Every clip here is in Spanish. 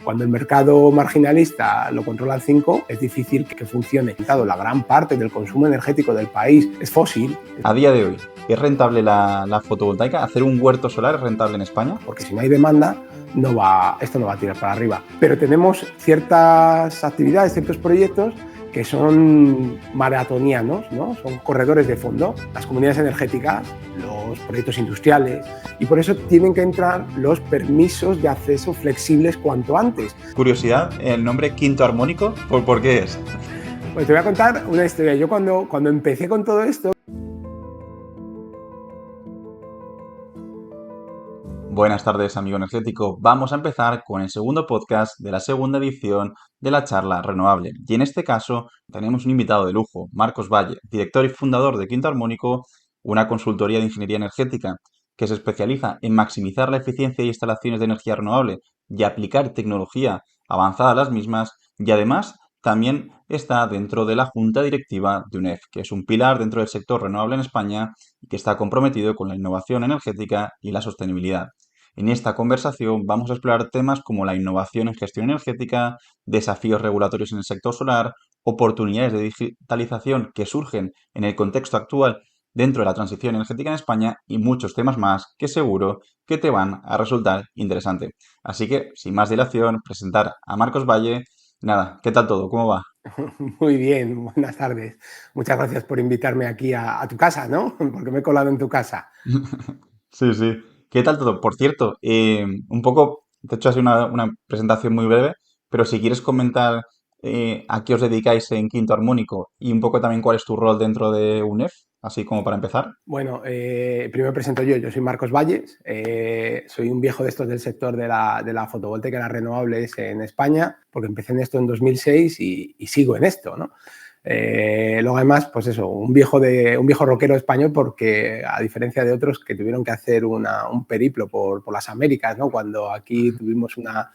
Cuando el mercado marginalista lo controlan 5, es difícil que funcione. La gran parte del consumo energético del país es fósil. A día de hoy, ¿es rentable la fotovoltaica? ¿Hacer un huerto solar es rentable en España? Porque si no hay demanda, esto no va a tirar para arriba. Pero tenemos ciertas actividades, ciertos proyectos que son maratonianos, ¿no? Son corredores de fondo. Las comunidades energéticas, los proyectos industriales, y por eso tienen que entrar los permisos de acceso flexibles cuanto antes. Curiosidad, ¿el nombre Quinto Armónico por qué es? Pues te voy a contar una historia. Yo cuando empecé con todo esto... Buenas tardes, amigo energético. Vamos a empezar con el segundo podcast de la segunda edición de la charla renovable. Y en este caso tenemos un invitado de lujo, Marcos Valle, director y fundador de Quinto Armónico, una consultoría de ingeniería energética que se especializa en maximizar la eficiencia de instalaciones de energía renovable y aplicar tecnología avanzada a las mismas, y además también está dentro de la junta directiva de UNEF, que es un pilar dentro del sector renovable en España y que está comprometido con la innovación energética y la sostenibilidad. En esta conversación vamos a explorar temas como la innovación en gestión energética, desafíos regulatorios en el sector solar, oportunidades de digitalización que surgen en el contexto actual dentro de la transición energética en España y muchos temas más que seguro que te van a resultar interesantes. Así que, sin más dilación, presentar a Marcos Valle. Nada, ¿qué tal todo? ¿Cómo va? Muy bien, buenas tardes. Muchas gracias por invitarme aquí a tu casa, ¿no? Porque me he colado en tu casa. Sí, sí. ¿Qué tal todo? Por cierto, un poco, te he hecho así una presentación muy breve, pero si quieres comentar a qué os dedicáis en Quinto Armónico y un poco también cuál es tu rol dentro de UNEF, así como para empezar. Bueno, primero me presento yo soy Marcos Valles, soy un viejo de estos del sector de la fotovoltaica y las renovables en España, porque empecé en esto en 2006 y sigo en esto, ¿no? Luego además, pues eso, un viejo rockero español, porque a diferencia de otros que tuvieron que hacer un periplo por las Américas, ¿no? Cuando aquí tuvimos una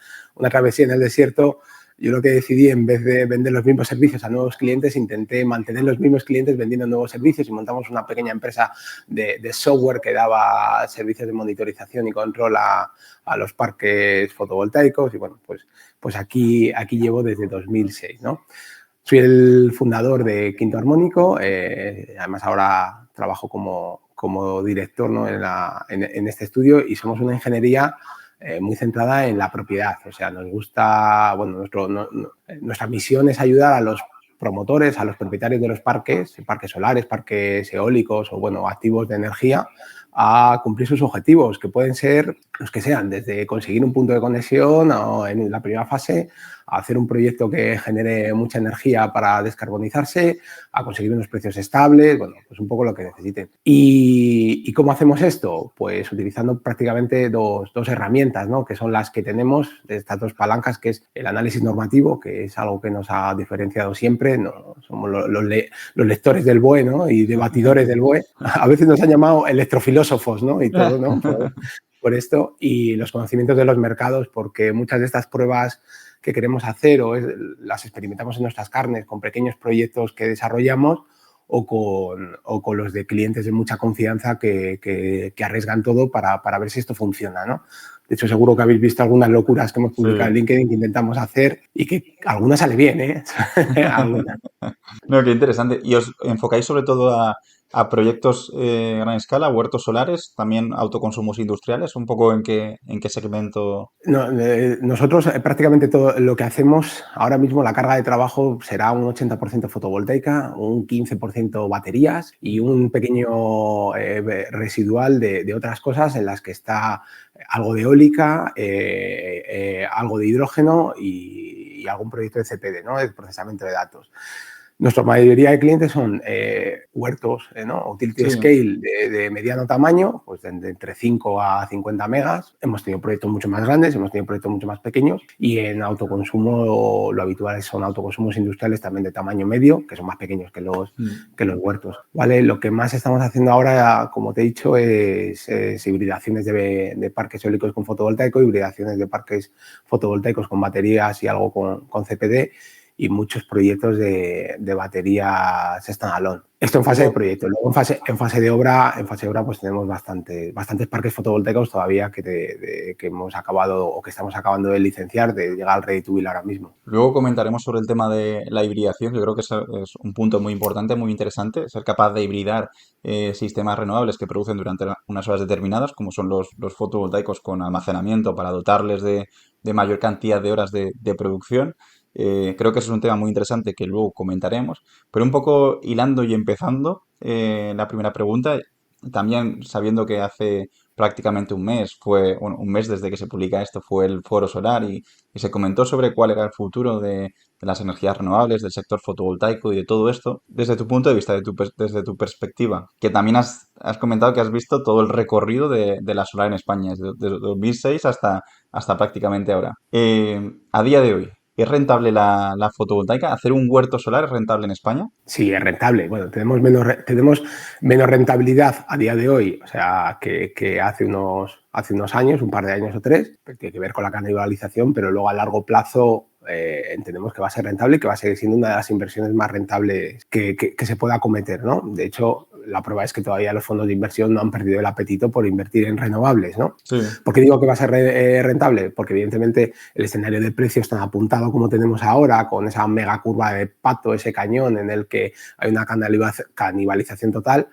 travesía en el desierto, yo lo que decidí, en vez de vender los mismos servicios a nuevos clientes, intenté mantener los mismos clientes vendiendo nuevos servicios y montamos una pequeña empresa de software que daba servicios de monitorización y control a los parques fotovoltaicos. Y bueno, pues aquí llevo desde 2006, ¿no? Soy el fundador de Quinto Armónico, además ahora trabajo como director, ¿no? en este estudio, y somos una ingeniería muy centrada en la propiedad. O sea, nos gusta, bueno, nuestra misión es ayudar a los promotores, a los propietarios de los parques solares, parques eólicos o, bueno, activos de energía, a cumplir sus objetivos, que pueden ser los que sean, desde conseguir un punto de conexión o, en la primera fase, a hacer un proyecto que genere mucha energía para descarbonizarse, a conseguir unos precios estables, bueno, pues un poco lo que necesiten. ¿Y cómo hacemos esto? Pues utilizando prácticamente dos herramientas, ¿no? Que son las que tenemos, de estas dos palancas, que es el análisis normativo, que es algo que nos ha diferenciado siempre, ¿no? Somos los lectores del BOE, ¿no? Y debatidores del BOE. A veces nos han llamado electrofilósofos, ¿no? Y todo, ¿no? Por esto, y los conocimientos de los mercados, porque muchas de estas pruebas que queremos hacer las experimentamos en nuestras carnes con pequeños proyectos que desarrollamos o con los de clientes de mucha confianza que arriesgan todo para ver si esto funciona, ¿no? De hecho, seguro que habéis visto algunas locuras que hemos publicado en LinkedIn que intentamos hacer y que algunas sale bien, ¿eh? Algunas. No, qué interesante. ¿Y os enfocáis sobre todo a proyectos a gran escala, huertos solares, también autoconsumos industriales? ¿Un poco en qué segmento? No, nosotros prácticamente todo lo que hacemos ahora mismo, la carga de trabajo será un 80% fotovoltaica, un 15% baterías y un pequeño residual de otras cosas en las que está algo de eólica, algo de hidrógeno y algún proyecto de CPD, ¿no? De procesamiento de datos. Nuestra mayoría de clientes son huertos, ¿no? Utility Sí. scale de mediano tamaño, pues de entre 5 a 50 megas. Hemos tenido proyectos mucho más grandes, hemos tenido proyectos mucho más pequeños, y en autoconsumo lo habitual son autoconsumos industriales también de tamaño medio, que son más pequeños que los huertos, ¿vale? Lo que más estamos haciendo ahora, como te he dicho, es hibridaciones de parques eólicos con fotovoltaico, hibridaciones de parques fotovoltaicos con baterías y algo con CPD. y muchos proyectos de baterías standalone. Esto en fase de proyecto. Luego en fase de obra pues tenemos bastantes parques fotovoltaicos todavía que hemos acabado o que estamos acabando de licenciar, de llegar al ready to build ahora mismo. Luego comentaremos sobre el tema de la hibridación, que creo que es un punto muy importante, muy interesante, ser capaz de hibridar sistemas renovables que producen durante unas horas determinadas, como son los fotovoltaicos con almacenamiento para dotarles de mayor cantidad de horas de producción. Creo que ese es un tema muy interesante que luego comentaremos, pero un poco hilando y empezando la primera pregunta, también sabiendo que hace prácticamente un mes, bueno, un mes desde que se publica esto, fue el Foro Solar y se comentó sobre cuál era el futuro de las energías renovables, del sector fotovoltaico y de todo esto, desde tu punto de vista, desde tu perspectiva, que también has comentado que has visto todo el recorrido de la solar en España, desde 2006 hasta prácticamente ahora. A día de hoy, ¿es rentable la fotovoltaica? ¿Hacer un huerto solar es rentable en España? Sí, es rentable. Bueno, tenemos menos rentabilidad a día de hoy, o sea, que hace unos años, un par de años o tres, que tiene que ver con la canibalización, pero luego a largo plazo entendemos que va a ser rentable y que va a seguir siendo una de las inversiones más rentables que se pueda acometer, ¿no? De hecho, la prueba es que todavía los fondos de inversión no han perdido el apetito por invertir en renovables, ¿no? Sí. ¿Por qué digo que va a ser rentable? Porque evidentemente el escenario de precios tan apuntado como tenemos ahora, con esa mega curva de pato, ese cañón en el que hay una canibalización total,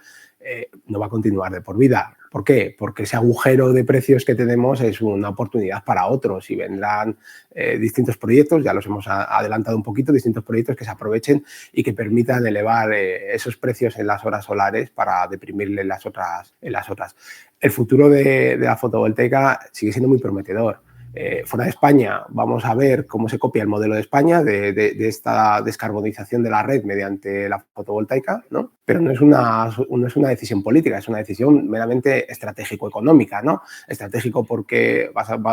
no va a continuar de por vida. ¿Por qué? Porque ese agujero de precios que tenemos es una oportunidad para otros y vendrán distintos proyectos, ya los hemos adelantado un poquito, distintos proyectos que se aprovechen y que permitan elevar esos precios en las horas solares para deprimirle en las otras. El futuro de la fotovoltaica sigue siendo muy prometedor. Fuera de España vamos a ver cómo se copia el modelo de España de esta descarbonización de la red mediante la fotovoltaica, ¿no? Pero no es una decisión política, es una decisión meramente estratégico-económica, ¿no? Estratégico porque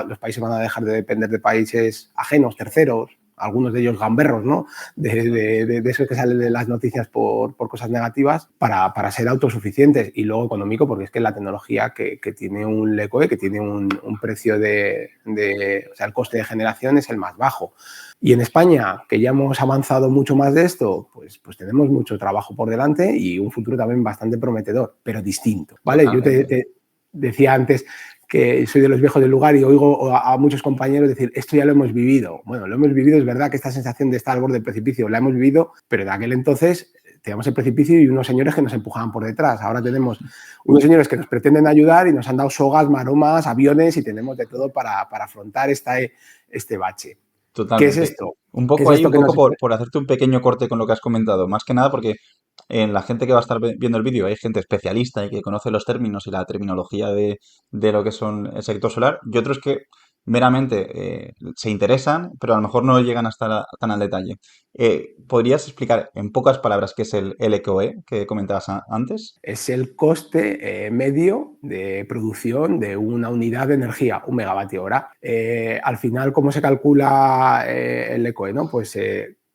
los países van a dejar de depender de países ajenos, terceros, algunos de ellos gamberros, ¿no? De eso que salen de las noticias por cosas negativas, para ser autosuficientes. Y luego económico, porque es que la tecnología que tiene un LECOE, que tiene un precio o sea, el coste de generación es el más bajo. Y en España, que ya hemos avanzado mucho más de esto, pues tenemos mucho trabajo por delante y un futuro también bastante prometedor, pero distinto, ¿vale? Totalmente. Yo te decía antes que soy de los viejos del lugar y oigo a muchos compañeros decir, esto ya lo hemos vivido. Bueno, lo hemos vivido, es verdad que esta sensación de estar al borde del precipicio la hemos vivido, pero de aquel entonces teníamos el precipicio y unos señores que nos empujaban por detrás. Ahora tenemos unos señores que nos pretenden ayudar y nos han dado sogas, maromas, aviones y tenemos de todo para afrontar este bache. ¿Qué es Totalmente. esto? Un ¿Qué poco es ahí, esto un que poco nos... por hacerte un pequeño corte con lo que has comentado. Más que nada porque en la gente que va a estar viendo el vídeo hay gente especialista y que conoce los términos y la terminología de lo que son el sector solar y otros que meramente se interesan, pero a lo mejor no llegan hasta tan al detalle. ¿Podrías explicar en pocas palabras qué es el LCOE que comentabas antes? Es el coste medio de producción de una unidad de energía, un megavatio hora. Al final, ¿cómo se calcula el ECOE? ¿No? Pues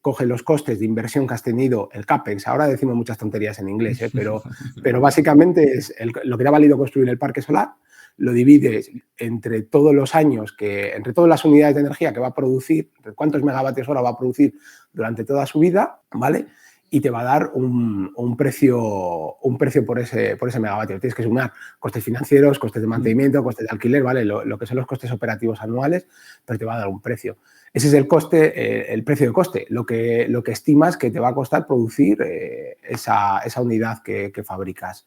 coge los costes de inversión que has tenido, el CAPEX, ahora decimos muchas tonterías en inglés, pero básicamente es lo que te ha valido construir el parque solar, lo divides entre todos los años, entre todas las unidades de energía que va a producir, cuántos megavatios hora va a producir durante toda su vida, ¿vale? Y te va a dar un precio por ese megavatio. Tienes que sumar costes financieros, costes de mantenimiento, costes de alquiler, ¿vale? Lo que son los costes operativos anuales, pero te va a dar un precio. Ese es el coste, el precio de coste, lo que estimas que te va a costar producir esa unidad que fabricas.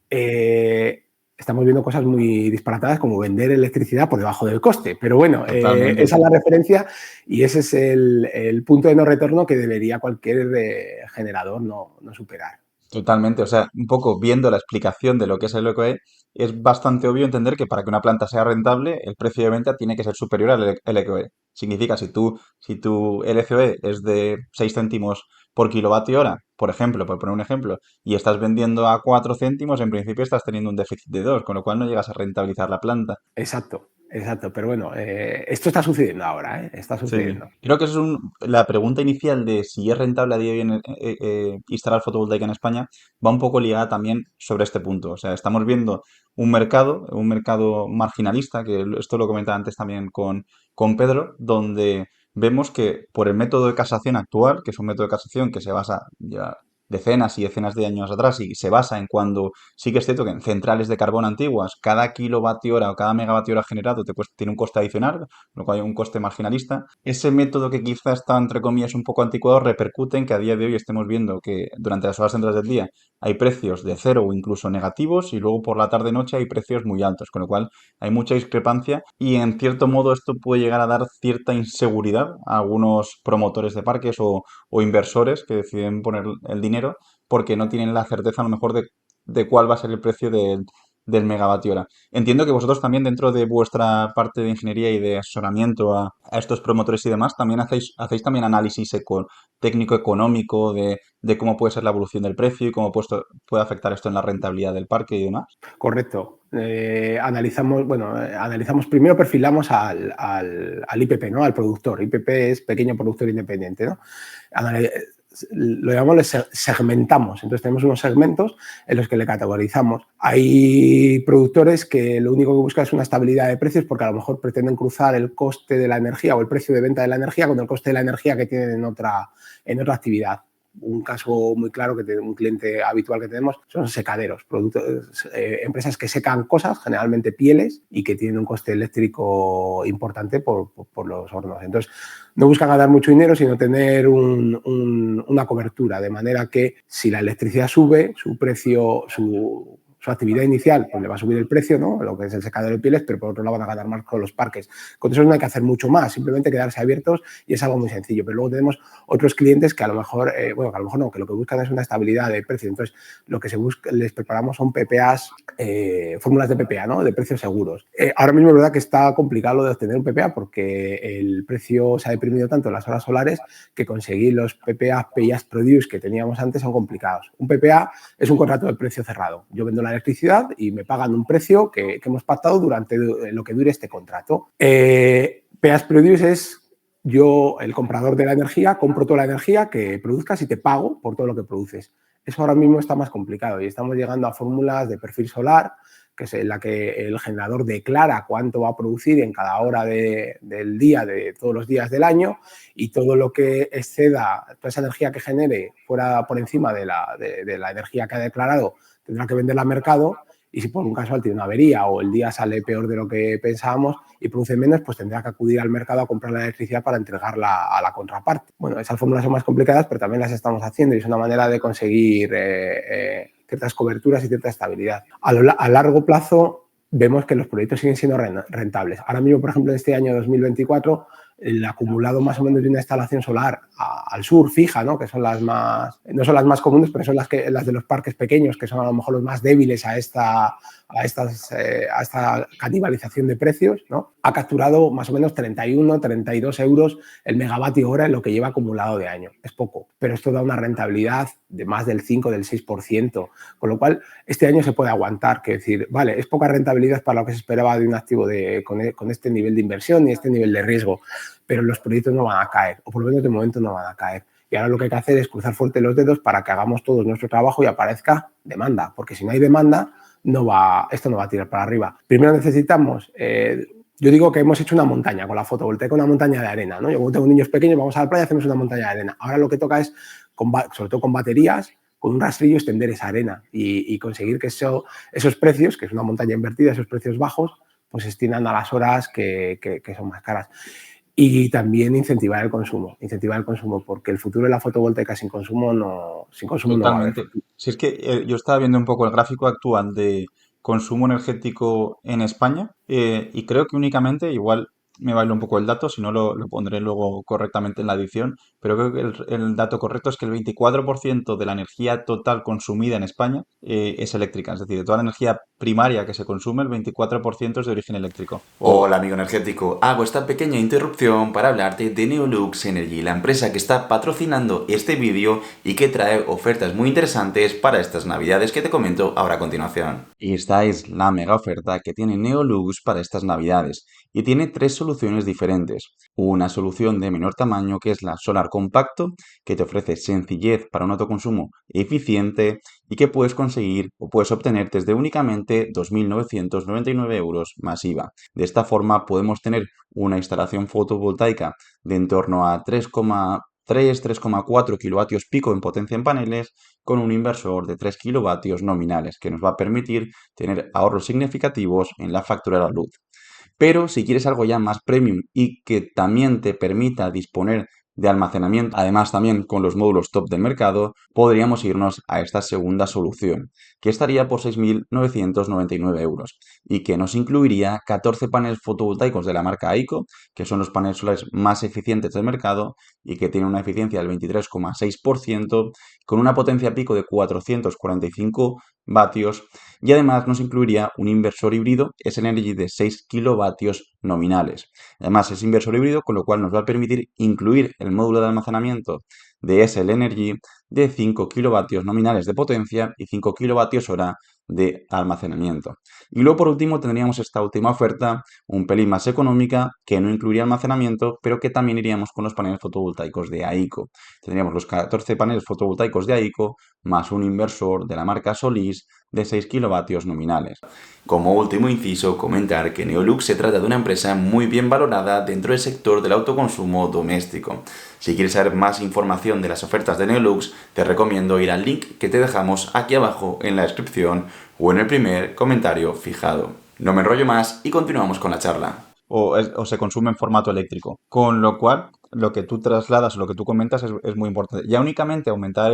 Estamos viendo cosas muy disparatadas como vender electricidad por debajo del coste. Pero bueno, Totalmente, esa sí. es la referencia y ese es el punto de no retorno que debería cualquier generador no superar. Totalmente, o sea, un poco viendo la explicación de lo que es el LCOE, es bastante obvio entender que para que una planta sea rentable, el precio de venta tiene que ser superior al LCOE. Significa, si tu LCOE es de 6 céntimos por kilovatio hora, por ejemplo, por poner un ejemplo, y estás vendiendo a 4 céntimos, en principio estás teniendo un déficit de 2, con lo cual no llegas a rentabilizar la planta. Exacto. Pero bueno, esto está sucediendo ahora, está Sí, sucediendo. creo que eso es la pregunta inicial de si es rentable a día de hoy instalar fotovoltaica en España, va un poco ligada también sobre este punto. O sea, estamos viendo un mercado marginalista, que esto lo comentaba antes también con Pedro, donde vemos que por el método de casación actual, que es un método de casación que se basa ya decenas y decenas de años atrás y se basa en cuando sí que es cierto que en centrales de carbón antiguas cada kilovatio hora o cada megavatio hora generado tiene un coste adicional, lo cual hay un coste marginalista. Ese método que quizá está entre comillas un poco anticuado repercute en que a día de hoy estemos viendo que durante las horas centrales del día hay precios de cero o incluso negativos y luego por la tarde-noche hay precios muy altos, con lo cual hay mucha discrepancia y en cierto modo esto puede llegar a dar cierta inseguridad a algunos promotores de parques o inversores que deciden poner el dinero porque no tienen la certeza a lo mejor de cuál va a ser el precio del megavatio hora. Entiendo que vosotros también dentro de vuestra parte de ingeniería y de asesoramiento a estos promotores y demás, también hacéis también análisis técnico económico de cómo puede ser la evolución del precio y cómo puede afectar esto en la rentabilidad del parque y demás. Correcto. Analizamos primero, perfilamos al IPP, ¿no? Al productor. IPP es pequeño productor independiente, ¿no? Lo llamamos, segmentamos. Entonces tenemos unos segmentos en los que le categorizamos. Hay productores que lo único que buscan es una estabilidad de precios porque a lo mejor pretenden cruzar el coste de la energía o el precio de venta de la energía con el coste de la energía que tienen en otra actividad. Un caso muy claro que un cliente habitual que tenemos son secaderos, empresas que secan cosas, generalmente pieles, y que tienen un coste eléctrico importante por los hornos. Entonces, no buscan ganar mucho dinero, sino tener una cobertura, de manera que si la electricidad sube, su precio, su actividad inicial, pues le va a subir el precio, ¿no? Lo que es el secador de pieles, pero por otro lado van a ganar más con los parques. Con eso no hay que hacer mucho más, simplemente quedarse abiertos y es algo muy sencillo. Pero luego tenemos otros clientes que a lo mejor, que a lo mejor no, que lo que buscan es una estabilidad de precio. Entonces, lo que les preparamos son PPAs, fórmulas de PPA, ¿no? De precios seguros. Ahora mismo es verdad que está complicado lo de obtener un PPA porque el precio se ha deprimido tanto en las horas solares que conseguir los PPA, Pay as Produce que teníamos antes son complicados. Un PPA es un contrato de precio cerrado. Yo vendo la electricidad y me pagan un precio que hemos pactado durante lo que dure este contrato. Pay as Produce es yo, el comprador de la energía, compro toda la energía que produzcas y te pago por todo lo que produces. Eso ahora mismo está más complicado y estamos llegando a fórmulas de perfil solar, que es en la que el generador declara cuánto va a producir en cada hora del día, de todos los días del año, y todo lo que exceda, toda esa energía que genere fuera por encima de la energía que ha declarado, tendrá que venderla al mercado. Y si por un casual tiene una avería o el día sale peor de lo que pensábamos y produce menos, pues tendrá que acudir al mercado a comprar la electricidad para entregarla a la contraparte. Bueno, esas fórmulas son más complicadas, pero también las estamos haciendo y es una manera de conseguir ciertas coberturas y cierta estabilidad. A largo plazo vemos que los proyectos siguen siendo rentables. Ahora mismo, por ejemplo, en este año 2024, el acumulado más o menos de una instalación solar al sur, fija, ¿no? Que son las más, no son las más comunes, pero son las de los parques pequeños, que son a lo mejor los más débiles a esta canibalización de precios, ¿no? Ha capturado más o menos 31, 32 euros el megavatio hora en lo que lleva acumulado de año. Es poco, pero esto da una rentabilidad de más del 5, del 6%, con lo cual este año se puede aguantar, que decir, vale, es poca rentabilidad para lo que se esperaba de un activo con este nivel de inversión y este nivel de riesgo, pero los proyectos no van a caer, o por lo menos de momento no van a caer. Y ahora lo que hay que hacer es cruzar fuerte los dedos para que hagamos todos nuestro trabajo y aparezca demanda, porque si no hay demanda, esto no va a tirar para arriba. Primero necesitamos, yo digo que hemos hecho una montaña con la fotovoltaica, una montaña de arena, ¿no? Yo cuando tengo niños pequeños, vamos a la playa y hacemos una montaña de arena. Ahora lo que toca es, sobre todo con baterías, con un rastrillo extender esa arena y conseguir que esos precios, que es una montaña invertida, esos precios bajos, pues se extiendan a las horas que son más caras. Y también incentivar el consumo, porque el futuro de la fotovoltaica sin consumo no va a haber. Totalmente. Si es que yo estaba viendo un poco el gráfico actual de consumo energético en España y creo que únicamente, igual me bailo un poco el dato, si no lo pondré luego correctamente en la edición, pero creo que el dato correcto es que el 24% de la energía total consumida en España es eléctrica, es decir, de toda la energía primaria que se consume, el 24% es de origen eléctrico. Hola amigo energético, hago esta pequeña interrupción para hablarte de Neolux Energy, la empresa que está patrocinando este vídeo y que trae ofertas muy interesantes para estas navidades que te comento ahora a continuación. Y esta es la mega oferta que tiene Neolux para estas navidades y tiene tres soluciones soluciones diferentes. Una solución de menor tamaño que es la Solar Compacto, que te ofrece sencillez para un autoconsumo eficiente y que puedes conseguir o puedes obtener desde únicamente 2.999 euros más IVA. De esta forma podemos tener una instalación fotovoltaica de en torno a 3,4 kilovatios pico en potencia en paneles con un inversor de 3 kilovatios nominales que nos va a permitir tener ahorros significativos en la factura de la luz. Pero si quieres algo ya más premium y que también te permita disponer de almacenamiento, además también con los módulos top del mercado, podríamos irnos a esta segunda solución, que estaría por 6.999 euros y que nos incluiría 14 paneles fotovoltaicos de la marca Aico, que son los paneles solares más eficientes del mercado y que tienen una eficiencia del 23,6%, con una potencia pico de 445 vatios, y además nos incluiría un inversor híbrido S-Energy de 6 kilovatios nominales. Además es inversor híbrido, con lo cual nos va a permitir incluir el módulo de almacenamiento de SL Energy de 5 kilovatios nominales de potencia y 5 kilovatios hora de almacenamiento. Y luego por último tendríamos esta última oferta, un pelín más económica, que no incluiría almacenamiento, pero que también iríamos con los paneles fotovoltaicos de Aico. Tendríamos los 14 paneles fotovoltaicos de Aico más un inversor de la marca Solís de 6 kilovatios nominales. Como último inciso, comentar que Neolux se trata de una empresa muy bien valorada dentro del sector del autoconsumo doméstico. Si quieres saber más información de las ofertas de Neolux, te recomiendo ir al link que te dejamos aquí abajo en la descripción o en el primer comentario fijado. No me enrollo más y continuamos con la charla. O se consume en formato eléctrico. Con lo cual, lo que tú trasladas o lo que tú comentas es muy importante. Ya únicamente aumentar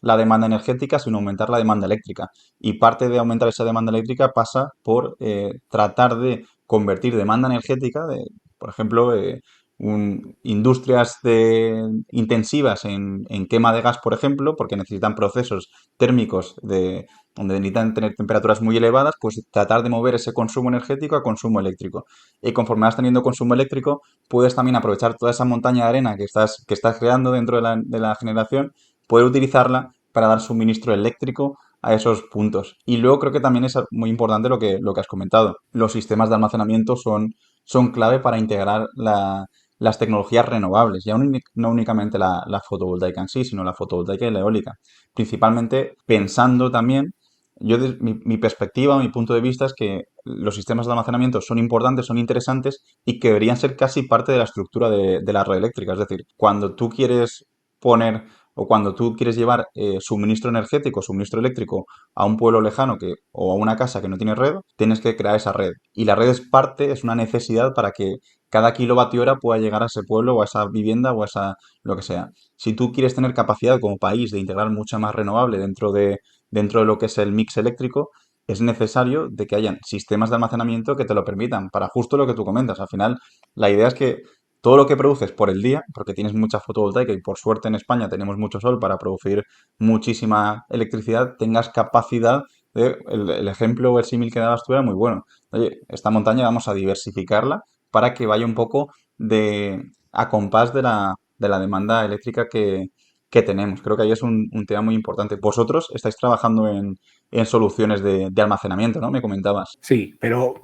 la demanda energética, sino aumentar la demanda eléctrica. Y parte de aumentar esa demanda eléctrica pasa por tratar de convertir demanda energética, por ejemplo, industrias intensivas en quema de gas, por ejemplo, porque necesitan procesos térmicos donde necesitan tener temperaturas muy elevadas, pues tratar de mover ese consumo energético a consumo eléctrico. Y conforme vas teniendo consumo eléctrico, puedes también aprovechar toda esa montaña de arena que estás creando dentro de la generación, poder utilizarla para dar suministro eléctrico a esos puntos. Y luego creo que también es muy importante lo que has comentado. Los sistemas de almacenamiento son clave para integrar las tecnologías renovables, ya no únicamente la fotovoltaica en sí, sino la fotovoltaica y la eólica. Principalmente pensando también, mi perspectiva, mi punto de vista es que los sistemas de almacenamiento son importantes, son interesantes y que deberían ser casi parte de la estructura de la red eléctrica. Es decir, cuando tú quieres poner o cuando tú quieres llevar suministro energético, suministro eléctrico a un pueblo lejano o a una casa que no tiene red, tienes que crear esa red. Y la red es una necesidad para que cada kilovatio hora pueda llegar a ese pueblo o a esa vivienda o a esa lo que sea. Si tú quieres tener capacidad como país de integrar mucha más renovable dentro de lo que es el mix eléctrico, es necesario de que hayan sistemas de almacenamiento que te lo permitan, para justo lo que tú comentas. Al final, la idea es que todo lo que produces por el día, porque tienes mucha fotovoltaica y por suerte en España tenemos mucho sol para producir muchísima electricidad, tengas capacidad el ejemplo o el símil que dabas tú era muy bueno. Oye, esta montaña vamos a diversificarla para que vaya un poco a compás de la demanda eléctrica que tenemos. Creo que ahí es un tema muy importante. Vosotros estáis trabajando en soluciones de almacenamiento, ¿no? Me comentabas. Sí, pero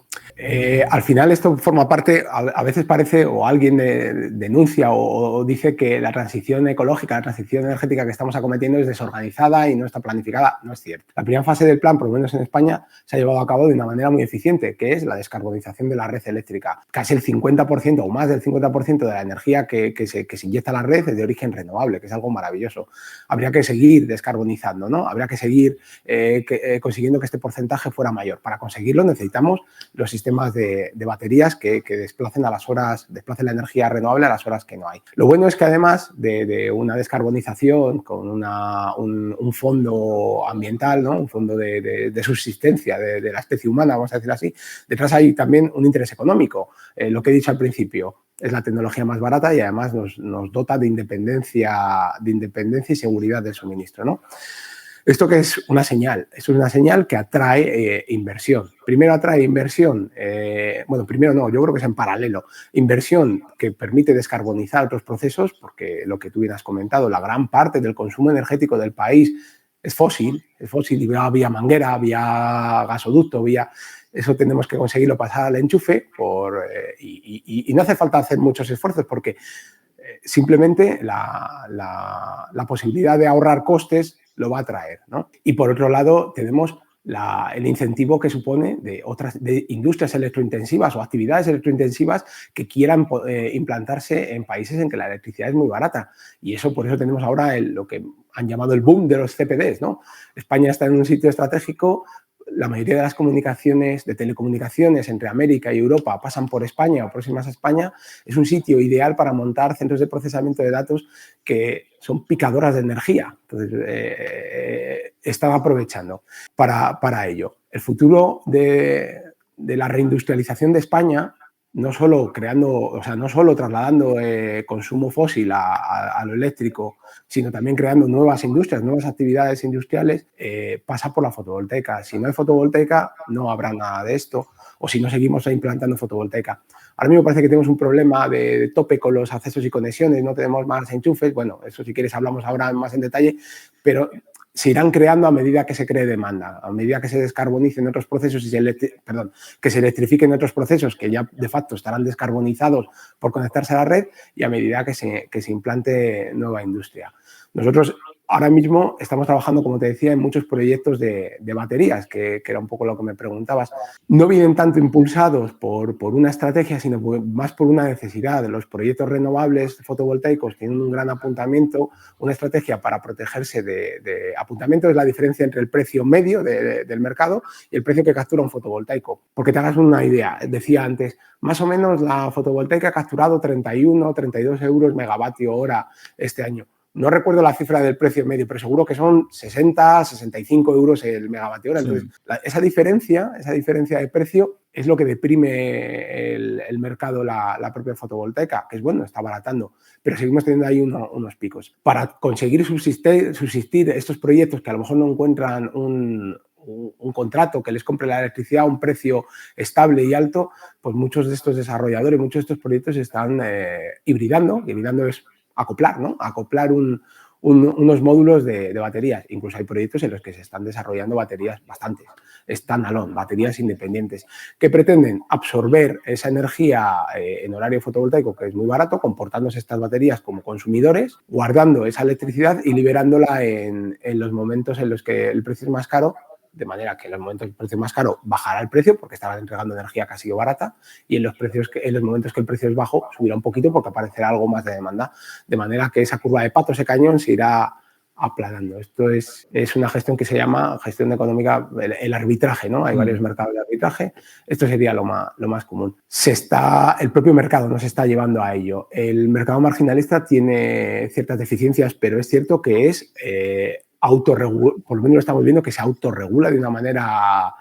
al final esto forma parte, a veces parece, o alguien denuncia o dice que la transición ecológica, la transición energética que estamos acometiendo es desorganizada y no está planificada. No es cierto. La primera fase del plan, por lo menos en España, se ha llevado a cabo de una manera muy eficiente, que es la descarbonización de la red eléctrica. Casi el 50% o más del 50% de la energía que se inyecta a la red es de origen renovable, que es algo maravilloso. Habría que seguir descarbonizando, ¿no? Habría que seguir consiguiendo que este porcentaje fuera mayor. Para conseguirlo necesitamos los sistemas de baterías que desplacen la energía renovable a las horas que no hay. Lo bueno es que además de una descarbonización con un fondo ambiental, ¿no? Un fondo de subsistencia de la especie humana, vamos a decir así, detrás hay también un interés económico. Lo que he dicho al principio, es la tecnología más barata y además nos dota de independencia y seguridad del suministro, ¿no? ¿Esto qué es? Una señal. Esto es una señal que atrae inversión. Primero atrae inversión, primero no, yo creo que es en paralelo. Inversión que permite descarbonizar otros procesos, porque lo que tú bien has comentado, la gran parte del consumo energético del país es fósil, y vía manguera, vía gasoducto, Eso tenemos que conseguirlo pasar al enchufe y no hace falta hacer muchos esfuerzos porque simplemente la posibilidad de ahorrar costes lo va a traer, ¿no? Y por otro lado tenemos el incentivo que supone de industrias electrointensivas o actividades electrointensivas que quieran implantarse en países en que la electricidad es muy barata. Y por eso tenemos ahora lo que han llamado el boom de los CPDs, ¿no? España está en un sitio estratégico. La mayoría de las comunicaciones, de telecomunicaciones entre América y Europa pasan por España o próximas a España. Es un sitio ideal para montar centros de procesamiento de datos que son picadoras de energía. Entonces, están aprovechando para ello. El futuro de la reindustrialización de España, no solo trasladando consumo fósil a lo eléctrico, sino también creando nuevas industrias, nuevas actividades industriales, pasa por la fotovoltaica. Si no hay fotovoltaica, no habrá nada de esto, o si no seguimos implantando fotovoltaica. Ahora mismo parece que tenemos un problema de tope con los accesos y conexiones, no tenemos más enchufes. Bueno, eso si quieres hablamos ahora más en detalle, pero se irán creando a medida que se cree demanda, a medida que se descarbonicen otros procesos que se electrifiquen otros procesos que ya de facto estarán descarbonizados por conectarse a la red y a medida que se implante nueva industria. Nosotros ahora mismo estamos trabajando, como te decía, en muchos proyectos de baterías, que era un poco lo que me preguntabas. No vienen tanto impulsados por una estrategia, sino más por una necesidad. Los proyectos renovables fotovoltaicos tienen un gran apuntamiento, una estrategia para protegerse de apuntamiento es la diferencia entre el precio medio del mercado y el precio que captura un fotovoltaico. Porque te hagas una idea, decía antes, más o menos la fotovoltaica ha capturado 31, 32 euros megavatio hora este año. No recuerdo la cifra del precio medio, pero seguro que son 60, 65 euros el megavatio hora. Entonces, esa diferencia de precio es lo que deprime el mercado, la propia fotovoltaica, que es bueno, está baratando, pero seguimos teniendo ahí unos picos. Para conseguir subsistir estos proyectos que a lo mejor no encuentran un contrato que les compre la electricidad a un precio estable y alto, pues muchos de estos desarrolladores, muchos de estos proyectos están hibridando. Hibridando es acoplar, ¿no? Acoplar unos módulos de baterías. Incluso hay proyectos en los que se están desarrollando baterías bastantes, standalone, baterías independientes, que pretenden absorber esa energía en horario fotovoltaico, que es muy barato, comportándose estas baterías como consumidores, guardando esa electricidad y liberándola en los momentos en los que el precio es más caro, de manera que en los momentos que el precio es más caro bajará el precio porque estarán entregando energía casi barata, y en los momentos que el precio es bajo subirá un poquito porque aparecerá algo más de demanda, de manera que esa curva de pato, ese cañón, se irá aplanando. Esto es una gestión que se llama gestión económica, el arbitraje, ¿no? Hay varios mercados de arbitraje. Esto sería lo más común. El propio mercado nos está llevando a ello. El mercado marginalista tiene ciertas deficiencias, pero es cierto que es por lo menos lo estamos viendo que se autorregula de una manera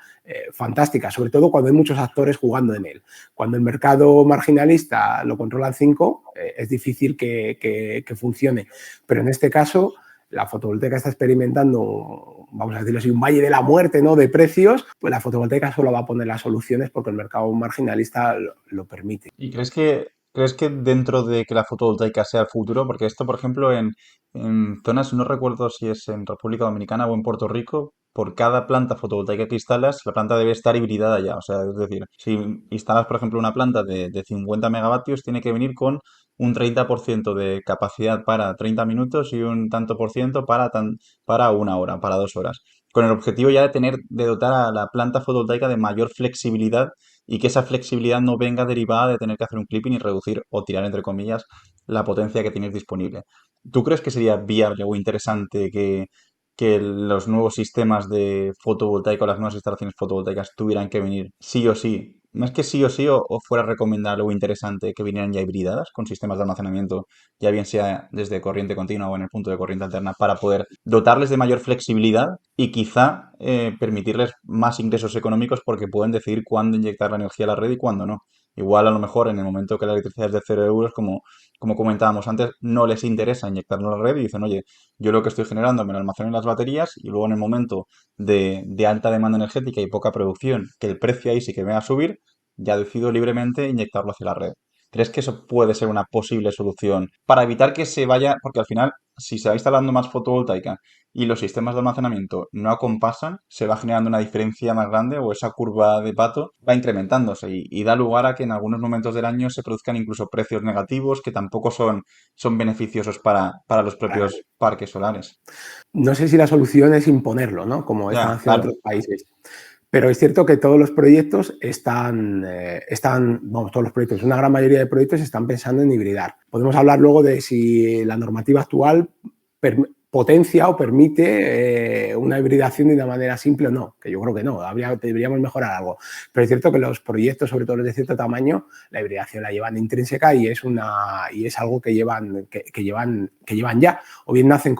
fantástica, sobre todo cuando hay muchos actores jugando en él. Cuando el mercado marginalista lo controlan 5, es difícil que funcione. Pero en este caso, la fotovoltaica está experimentando, vamos a decirlo así, un valle de la muerte, ¿no?, de precios. Pues la fotovoltaica solo va a poner las soluciones porque el mercado marginalista lo permite. ¿Y crees que dentro de que la fotovoltaica sea el futuro, porque esto, por ejemplo, en zonas, no recuerdo si es en República Dominicana o en Puerto Rico, por cada planta fotovoltaica que instalas, la planta debe estar hibridada ya? O sea, es decir, si instalas, por ejemplo, una planta de 50 megavatios, tiene que venir con un 30% de capacidad para 30 minutos y un tanto por ciento para una hora, para 2 horas. Con el objetivo ya de dotar a la planta fotovoltaica de mayor flexibilidad y que esa flexibilidad no venga derivada de tener que hacer un clipping y reducir o tirar, entre comillas, la potencia que tienes disponible. ¿Tú crees que sería viable o interesante que los nuevos sistemas de fotovoltaica o las nuevas instalaciones fotovoltaicas tuvieran que venir sí o sí? Más que sí o sí, o fuera recomendable o interesante que vinieran ya hibridadas con sistemas de almacenamiento, ya bien sea desde corriente continua o en el punto de corriente alterna, para poder dotarles de mayor flexibilidad y quizá permitirles más ingresos económicos porque pueden decidir cuándo inyectar la energía a la red y cuándo no. Igual a lo mejor en el momento que la electricidad es de 0 euros, como comentábamos antes, no les interesa inyectarlo a la red y dicen, oye, yo lo que estoy generando me lo almaceno en las baterías y luego en el momento de alta demanda energética y poca producción, que el precio ahí sí que me va a subir, ya decido libremente inyectarlo hacia la red. ¿Crees que eso puede ser una posible solución para evitar que se vaya, porque al final si se va instalando más fotovoltaica y los sistemas de almacenamiento no acompasan, se va generando una diferencia más grande o esa curva de pato va incrementándose y da lugar a que en algunos momentos del año se produzcan incluso precios negativos que tampoco son beneficiosos para los propios parques solares. No sé si la solución es imponerlo, ¿no? Como están Ya, haciendo claro. otros países. Pero es cierto que todos los proyectos vamos, todos los proyectos, una gran mayoría de proyectos están pensando en hibridar. Podemos hablar luego de si la normativa actual potencia o permite una hibridación de una manera simple o no, que yo creo que no, deberíamos mejorar algo. Pero es cierto que los proyectos, sobre todo los de cierto tamaño, la hibridación la llevan intrínseca y es algo que llevan ya. O bien nacen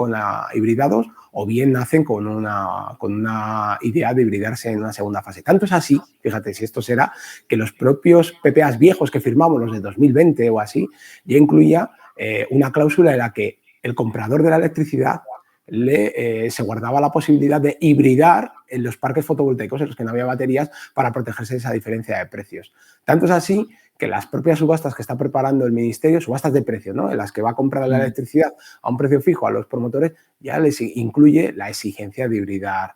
hibridados o bien nacen con una idea de hibridarse en una segunda fase. Tanto es así, fíjate si esto será, que los propios PPAs viejos que firmamos, los de 2020 o así, ya incluía una cláusula en la que el comprador de la electricidad se guardaba la posibilidad de hibridar en los parques fotovoltaicos en los que no había baterías para protegerse de esa diferencia de precios. Tanto es así que las propias subastas que está preparando el Ministerio, subastas de precios, ¿no?, en las que va a comprar la electricidad a un precio fijo a los promotores, ya les incluye la exigencia de hibridar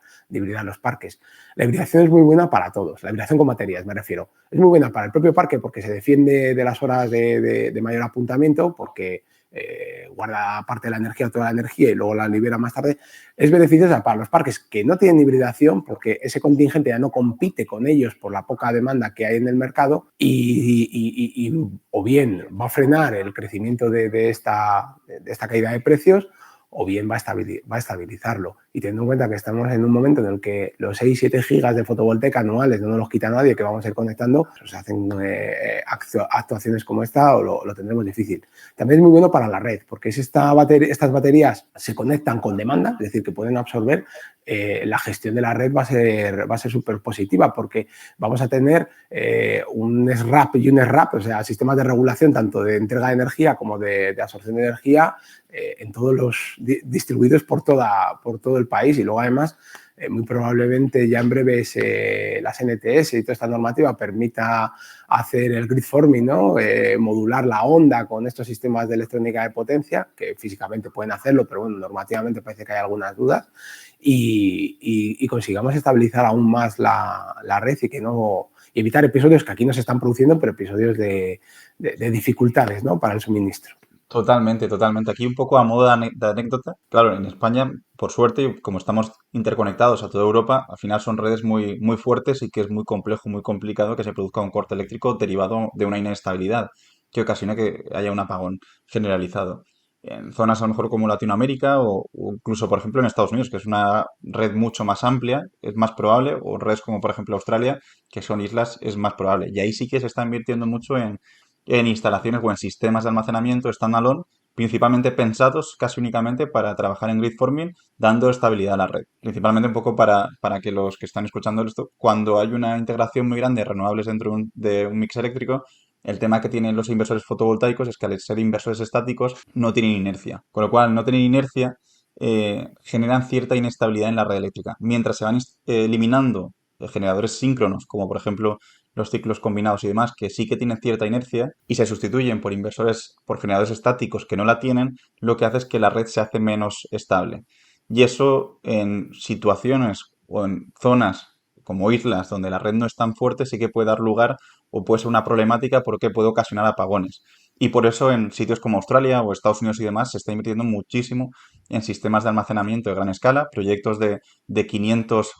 los parques. La hibridación es muy buena para todos, la hibridación con baterías me refiero. Es muy buena para el propio parque porque se defiende de las horas de mayor apuntamiento, porque guarda parte de la energía, toda la energía, y luego la libera más tarde. Es beneficiosa para los parques que no tienen hibridación porque ese contingente ya no compite con ellos por la poca demanda que hay en el mercado o bien va a frenar el crecimiento de esta caída de precios, o bien va a estabilizarlo. Y teniendo en cuenta que estamos en un momento en el que los 6-7 gigas de fotovoltaica anuales no nos los quita nadie, que vamos a ir conectando, pues se hacen actuaciones como esta o lo tendremos difícil. También es muy bueno para la red, porque si estas baterías se conectan con demanda, es decir, que pueden absorber, la gestión de la red va a ser súper positiva, porque vamos a tener un SRAP y un SRAP, o sea, sistemas de regulación tanto de entrega de energía como de absorción de energía, en todos los distribuidos por todo el país. Y luego además muy probablemente ya en breves las NTS y toda esta normativa permita hacer el grid forming, ¿no? Modular la onda con estos sistemas de electrónica de potencia, que físicamente pueden hacerlo, pero bueno, normativamente parece que hay algunas dudas, y consigamos estabilizar aún más la red y evitar episodios que aquí no se están produciendo, pero episodios de dificultades, ¿no?, para el suministro. Totalmente, totalmente. Aquí un poco a modo de anécdota. Claro, en España, por suerte, y como estamos interconectados a toda Europa, al final son redes muy, muy fuertes y que es muy complejo, muy complicado que se produzca un corte eléctrico derivado de una inestabilidad que ocasiona que haya un apagón generalizado. En zonas a lo mejor como Latinoamérica o incluso, por ejemplo, en Estados Unidos, que es una red mucho más amplia, es más probable, o redes como, por ejemplo, Australia, que son islas, es más probable. Y ahí sí que se está invirtiendo mucho en instalaciones o en sistemas de almacenamiento standalone, principalmente pensados casi únicamente para trabajar en grid forming, dando estabilidad a la red. Principalmente un poco para que los que están escuchando esto, cuando hay una integración muy grande de renovables dentro de un mix eléctrico, el tema que tienen los inversores fotovoltaicos es que al ser inversores estáticos no tienen inercia. Con lo cual, al no tener inercia, generan cierta inestabilidad en la red eléctrica. Mientras se van eliminando generadores síncronos, como por ejemplo los ciclos combinados y demás, que sí que tienen cierta inercia y se sustituyen por generadores estáticos que no la tienen, lo que hace es que la red se hace menos estable. Y eso en situaciones o en zonas como islas donde la red no es tan fuerte sí que puede dar lugar o puede ser una problemática porque puede ocasionar apagones. Y por eso en sitios como Australia o Estados Unidos y demás se está invirtiendo muchísimo en sistemas de almacenamiento de gran escala, proyectos de 500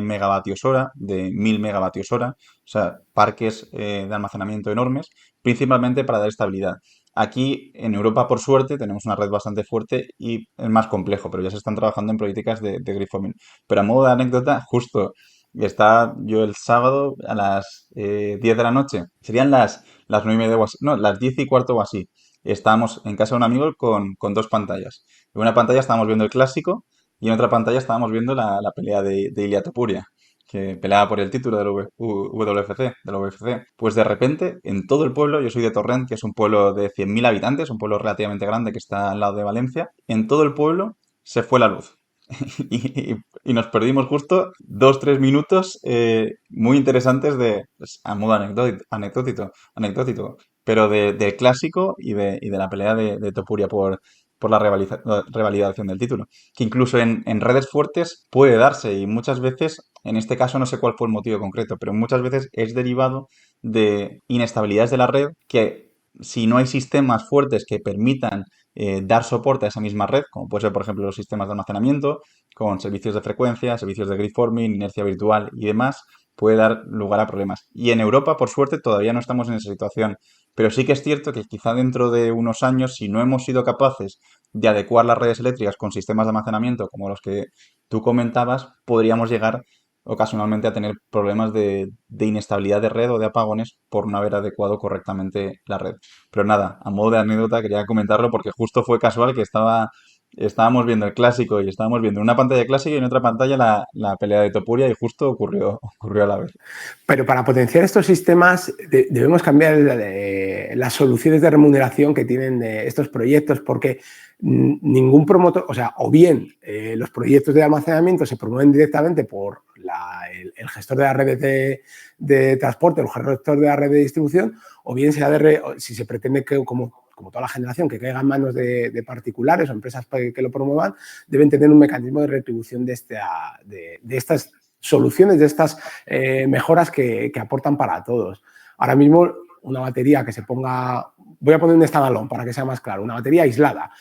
megavatios hora, de 1000 megavatios hora, o sea, parques de almacenamiento enormes, principalmente para dar estabilidad. Aquí en Europa, por suerte, tenemos una red bastante fuerte y es más complejo, pero ya se están trabajando en políticas de grid forming. Pero a modo de anécdota, justo está yo el sábado a las 10 de la noche, serían las 9:30 o así, no, las 10:15 o así. Estábamos en casa de un amigo con dos pantallas. En una pantalla estábamos viendo el clásico y en otra pantalla estábamos viendo la pelea de Ilia Topuria, que peleaba por el título del WFC, del UFC. Pues de repente, en todo el pueblo, yo soy de Torrent, que es un pueblo de 100.000 habitantes, un pueblo relativamente grande que está al lado de Valencia, en todo el pueblo se fue la luz. y nos perdimos justo 2, 3 minutos muy interesantes pues, a modo anecdótico, pero del clásico y de la pelea de Topuria por la revalidación del título, que incluso en redes fuertes puede darse y muchas veces, en este caso no sé cuál fue el motivo concreto, pero muchas veces es derivado de inestabilidades de la red que si no hay sistemas fuertes que permitan dar soporte a esa misma red, como puede ser, por ejemplo, los sistemas de almacenamiento, con servicios de frecuencia, servicios de grid forming, inercia virtual y demás, puede dar lugar a problemas. Y en Europa, por suerte, todavía no estamos en esa situación. Pero sí que es cierto que quizá dentro de unos años, si no hemos sido capaces de adecuar las redes eléctricas con sistemas de almacenamiento como los que tú comentabas, podríamos llegar ocasionalmente a tener problemas de inestabilidad de red o de apagones por no haber adecuado correctamente la red. Pero nada, a modo de anécdota quería comentarlo porque justo fue casual que estábamos viendo el clásico y estábamos viendo en una pantalla clásica y en otra pantalla la pelea de Topuria y justo ocurrió a la vez. Pero para potenciar estos sistemas debemos cambiar las soluciones de remuneración que tienen estos proyectos, porque ningún promotor, o sea, o bien los proyectos de almacenamiento se promueven directamente por el gestor de las redes de transporte, el gestor de la red de distribución, o bien si se pretende que, como toda la generación, que caiga en manos de particulares o empresas que lo promuevan, deben tener un mecanismo de retribución de estas soluciones, de estas mejoras que aportan para todos. Ahora mismo, una batería que se ponga, voy a poner un standalone para que sea más claro, una batería aislada.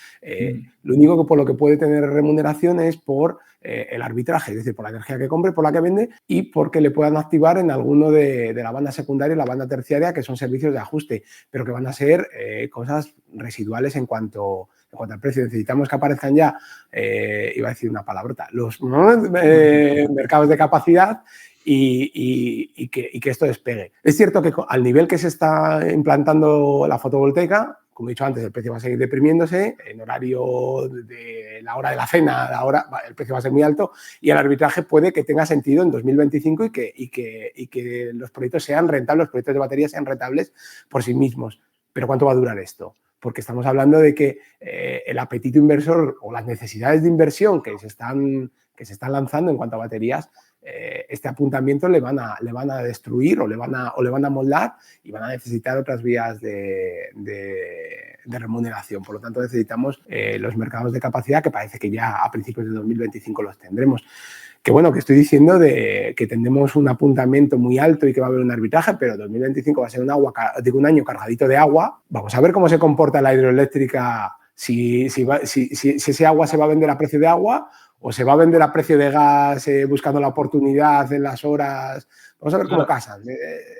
Lo único que por lo que puede tener remuneración es por el arbitraje, es decir, por la energía que compre, por la que vende y porque le puedan activar en alguno de la banda secundaria y la banda terciaria, que son servicios de ajuste, pero que van a ser cosas residuales en cuanto al precio. Necesitamos que aparezcan ya, iba a decir una palabrota, los mercados de capacidad y que esto despegue. Es cierto que al nivel que se está implantando la fotovoltaica, como he dicho antes, el precio va a seguir deprimiéndose, en horario de la hora de la cena, el precio va a ser muy alto y el arbitraje puede que tenga sentido en 2025 y que los proyectos sean rentables, los proyectos de batería sean rentables por sí mismos. Pero ¿cuánto va a durar esto? Porque estamos hablando de que el apetito inversor o las necesidades de inversión que se están lanzando en cuanto a baterías, este apuntamiento le van a destruir o le van a moldar y van a necesitar otras vías de remuneración. Por lo tanto, necesitamos los mercados de capacidad, que parece que ya a principios de 2025 los tendremos. Que bueno, que estoy diciendo que tendremos un apuntamiento muy alto y que va a haber un arbitraje, pero 2025 va a ser un año cargadito de agua. Vamos a ver cómo se comporta la hidroeléctrica, si ese agua se va a vender a precio de agua o se va a vender a precio de gas buscando la oportunidad en las horas. Vamos a ver cómo casan.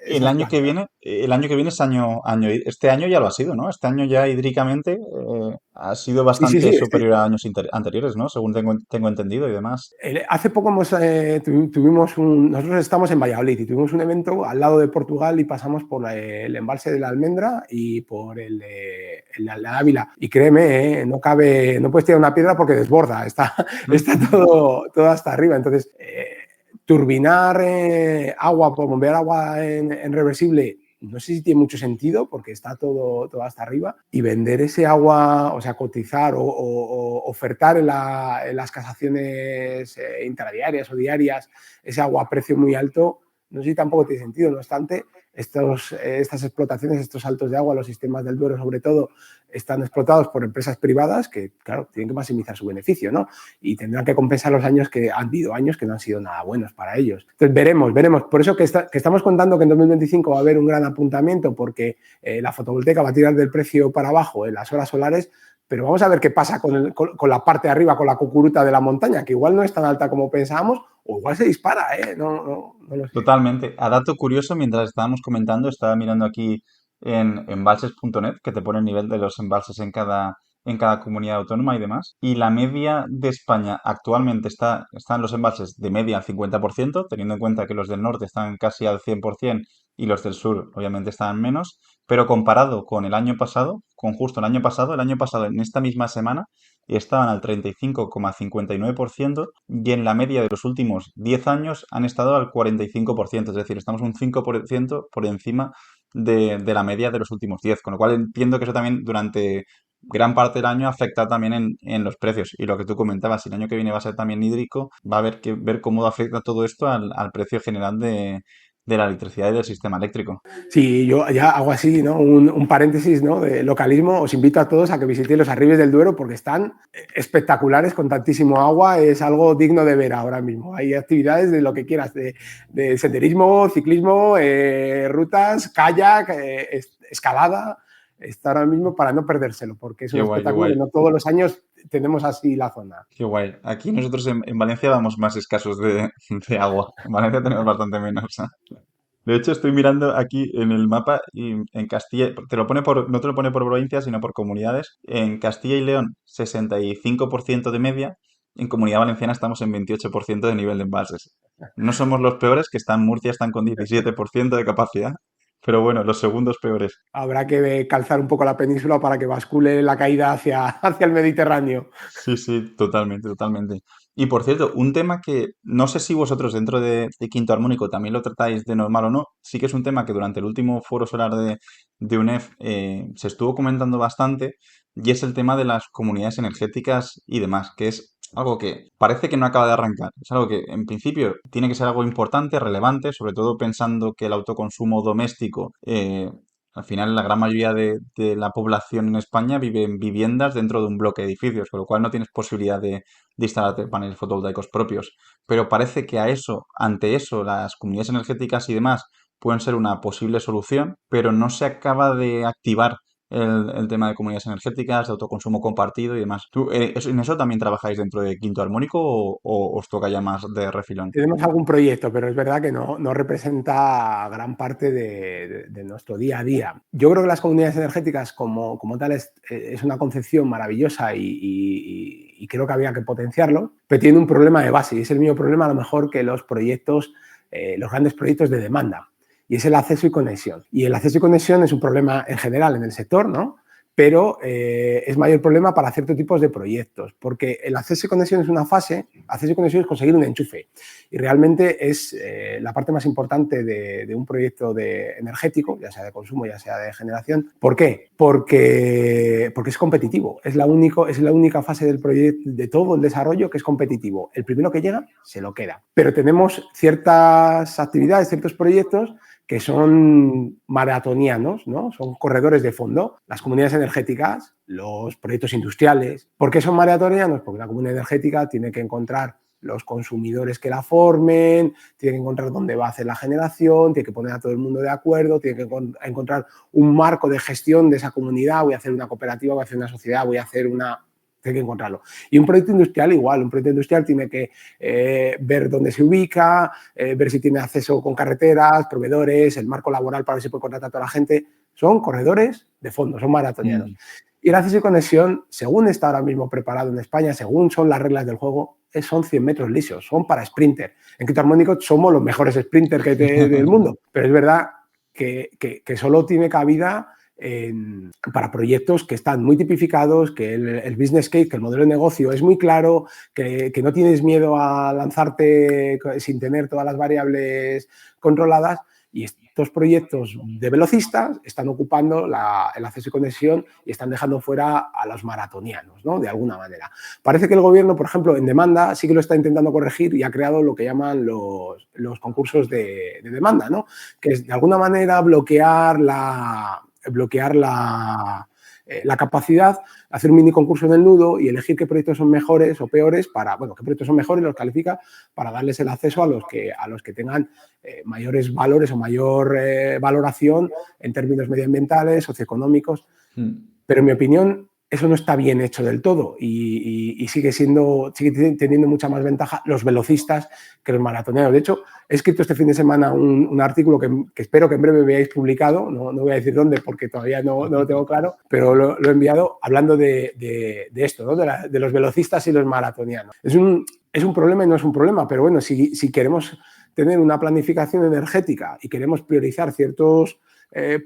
El año que viene es este año ya lo ha sido, ¿no? Este año ya hídricamente ha sido bastante Sí. superior a años anteriores, ¿no? Según tengo entendido y demás. Hace poco nosotros estamos en Valladolid y tuvimos un evento al lado de Portugal y pasamos por el embalse de la Almendra y por el de Ávila. Y créeme, no puedes tirar una piedra porque desborda, está todo hasta arriba. Entonces, turbinar agua, bombear agua en reversible, no sé si tiene mucho sentido porque está todo hasta arriba, y vender ese agua, o sea, cotizar o ofertar en las casaciones intradiarias o diarias ese agua a precio muy alto, no sé si tampoco tiene sentido. No obstante, estas explotaciones, estos saltos de agua, los sistemas del Duero sobre todo, están explotados por empresas privadas que, claro, tienen que maximizar su beneficio, ¿no? Y tendrán que compensar los años que han habido, años que no han sido nada buenos para ellos. Entonces, veremos. Por eso que estamos contando que en 2025 va a haber un gran apuntamiento, porque la fotovoltaica va a tirar del precio para abajo en las horas solares, pero vamos a ver qué pasa con la parte de arriba, con la cucuruta de la montaña, que igual no es tan alta como pensábamos, o igual se dispara, ¿eh? No lo sé. Totalmente. A dato curioso, mientras estábamos comentando, estaba mirando aquí en embalses.net, que te pone el nivel de los embalses en cada comunidad autónoma y demás. Y la media de España actualmente están los embalses de media al 50%, teniendo en cuenta que los del norte están casi al 100% y los del sur obviamente están menos. Pero comparado con el año pasado, con justo el año pasado en esta misma semana estaban al 35,59% y en la media de los últimos 10 años han estado al 45%, es decir, estamos un 5% por encima de la media de los últimos 10, con lo cual entiendo que eso también durante gran parte del año afecta también en los precios. Y lo que tú comentabas, si el año que viene va a ser también hídrico, va a haber que ver cómo afecta todo esto al precio general de la electricidad y del sistema eléctrico. Sí, yo ya hago así, ¿no? Un paréntesis, ¿no? De localismo. Os invito a todos a que visitéis los Arribes del Duero porque están espectaculares con tantísimo agua. Es algo digno de ver ahora mismo. Hay actividades de lo que quieras, de senderismo, ciclismo, rutas, kayak, escalada. Está ahora mismo para no perdérselo porque es Qué un guay, qué espectáculo guay. que no todos los años tenemos así la zona. Qué guay. Aquí nosotros en Valencia vamos más escasos de agua. En Valencia tenemos bastante menos. De hecho, estoy mirando aquí en el mapa y en Castilla, no te lo pone por provincias, sino por comunidades. En Castilla y León, 65% de media. En Comunidad Valenciana estamos en 28% de nivel de embalses. No somos los peores, que están Murcia, están con 17% de capacidad. Pero bueno, los segundos peores. Habrá que calzar un poco la península para que bascule la caída hacia el Mediterráneo. Sí, sí, totalmente, totalmente. Y por cierto, un tema que no sé si vosotros dentro de Quinto Armónico también lo tratáis de normal o no, sí que es un tema que durante el último foro solar de UNEF se estuvo comentando bastante y es el tema de las comunidades energéticas y demás, que es algo que parece que no acaba de arrancar. Es algo que en principio tiene que ser algo importante, relevante, sobre todo pensando que el autoconsumo doméstico al final, la gran mayoría de la población en España vive en viviendas dentro de un bloque de edificios, con lo cual no tienes posibilidad de instalarte paneles fotovoltaicos propios. Pero parece que ante eso, las comunidades energéticas y demás pueden ser una posible solución, pero no se acaba de activar el tema de comunidades energéticas, de autoconsumo compartido y demás. ¿Tú, en eso también trabajáis dentro de Quinto Armónico o os toca ya más de refilón? Tenemos algún proyecto, pero es verdad que no representa gran parte de nuestro día a día. Yo creo que las comunidades energéticas como tal es una concepción maravillosa y creo que había que potenciarlo, pero tiene un problema de base y es el mismo problema a lo mejor que los proyectos, los grandes proyectos de demanda y es el acceso y conexión. Y el acceso y conexión es un problema en general en el sector, ¿no? Pero es mayor problema para ciertos tipos de proyectos, porque el acceso y conexión es una fase, acceso y conexión es conseguir un enchufe, y realmente es la parte más importante de un proyecto energético, ya sea de consumo, ya sea de generación. ¿Por qué? Porque es competitivo, es la única fase del proyecto, de todo el desarrollo que es competitivo. El primero que llega, se lo queda. Pero tenemos ciertas actividades, ciertos proyectos que son maratonianos, ¿no? Son corredores de fondo. Las comunidades energéticas, los proyectos industriales. ¿Por qué son maratonianos? Porque la comunidad energética tiene que encontrar los consumidores que la formen, tiene que encontrar dónde va a hacer la generación, tiene que poner a todo el mundo de acuerdo, tiene que encontrar un marco de gestión de esa comunidad. Voy a hacer una cooperativa, voy a hacer una sociedad, voy a hacer una... Tiene que encontrarlo. Y un proyecto industrial igual, un proyecto industrial tiene que ver dónde se ubica, ver si tiene acceso con carreteras, proveedores, el marco laboral para ver si puede contratar a toda la gente. Son corredores de fondo, son maratonianos. Y el acceso y conexión, según está ahora mismo preparado en España, según son las reglas del juego, son 100 metros lisos, son para sprinter. En Quinto Armónico somos los mejores sprinters del mundo, pero es verdad que solo tiene cabida para proyectos que están muy tipificados, que el business case, que el modelo de negocio es muy claro, que no tienes miedo a lanzarte sin tener todas las variables controladas. Y estos proyectos de velocistas están ocupando el acceso y conexión y están dejando fuera a los maratonianos, ¿no? De alguna manera. Parece que el gobierno, por ejemplo, en demanda sí que lo está intentando corregir y ha creado lo que llaman los concursos de demanda, ¿no? Que es de alguna manera bloquear la capacidad, hacer un mini concurso en el nudo y elegir qué proyectos son mejores o peores qué proyectos son mejores, los califica para darles el acceso a los que tengan mayores valores o mayor valoración en términos medioambientales, socioeconómicos. Pero en mi opinión, eso no está bien hecho del todo y sigue teniendo mucha más ventaja los velocistas que los maratoneros. De hecho, he escrito este fin de semana un artículo que espero que en breve veáis publicado, no voy a decir dónde porque todavía no lo tengo claro, pero lo he enviado hablando de esto, ¿no? de los velocistas y los maratonianos. Es un problema y no es un problema, pero bueno, si queremos tener una planificación energética y queremos priorizar ciertos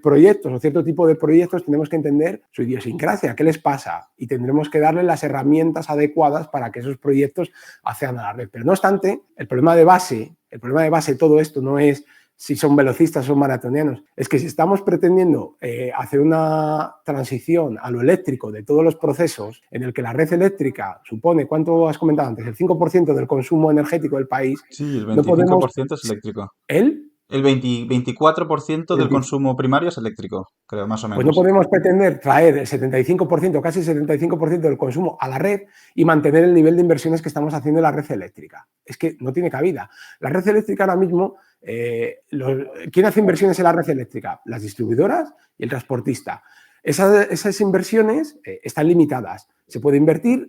proyectos o cierto tipo de proyectos, tenemos que entender su idiosincrasia, qué les pasa y tendremos que darle las herramientas adecuadas para que esos proyectos accedan a la red. Pero no obstante, el problema de base de todo esto no es si son velocistas o maratonianos. Es que si estamos pretendiendo hacer una transición a lo eléctrico de todos los procesos, en el que la red eléctrica supone, ¿cuánto has comentado antes? El 5% del consumo energético del país. Sí, el No podemos... 25% es eléctrico. ¿El? El 24% del consumo primario es eléctrico, creo, más o Pues no menos. podemos pretender traer el 75%, casi el 75% del consumo a la red y mantener el nivel de inversiones que estamos haciendo en la red eléctrica. Es que no tiene cabida. La red eléctrica ahora mismo, ¿quién hace inversiones en la red eléctrica? Las distribuidoras y el transportista. Esas inversiones están limitadas. Se puede invertir,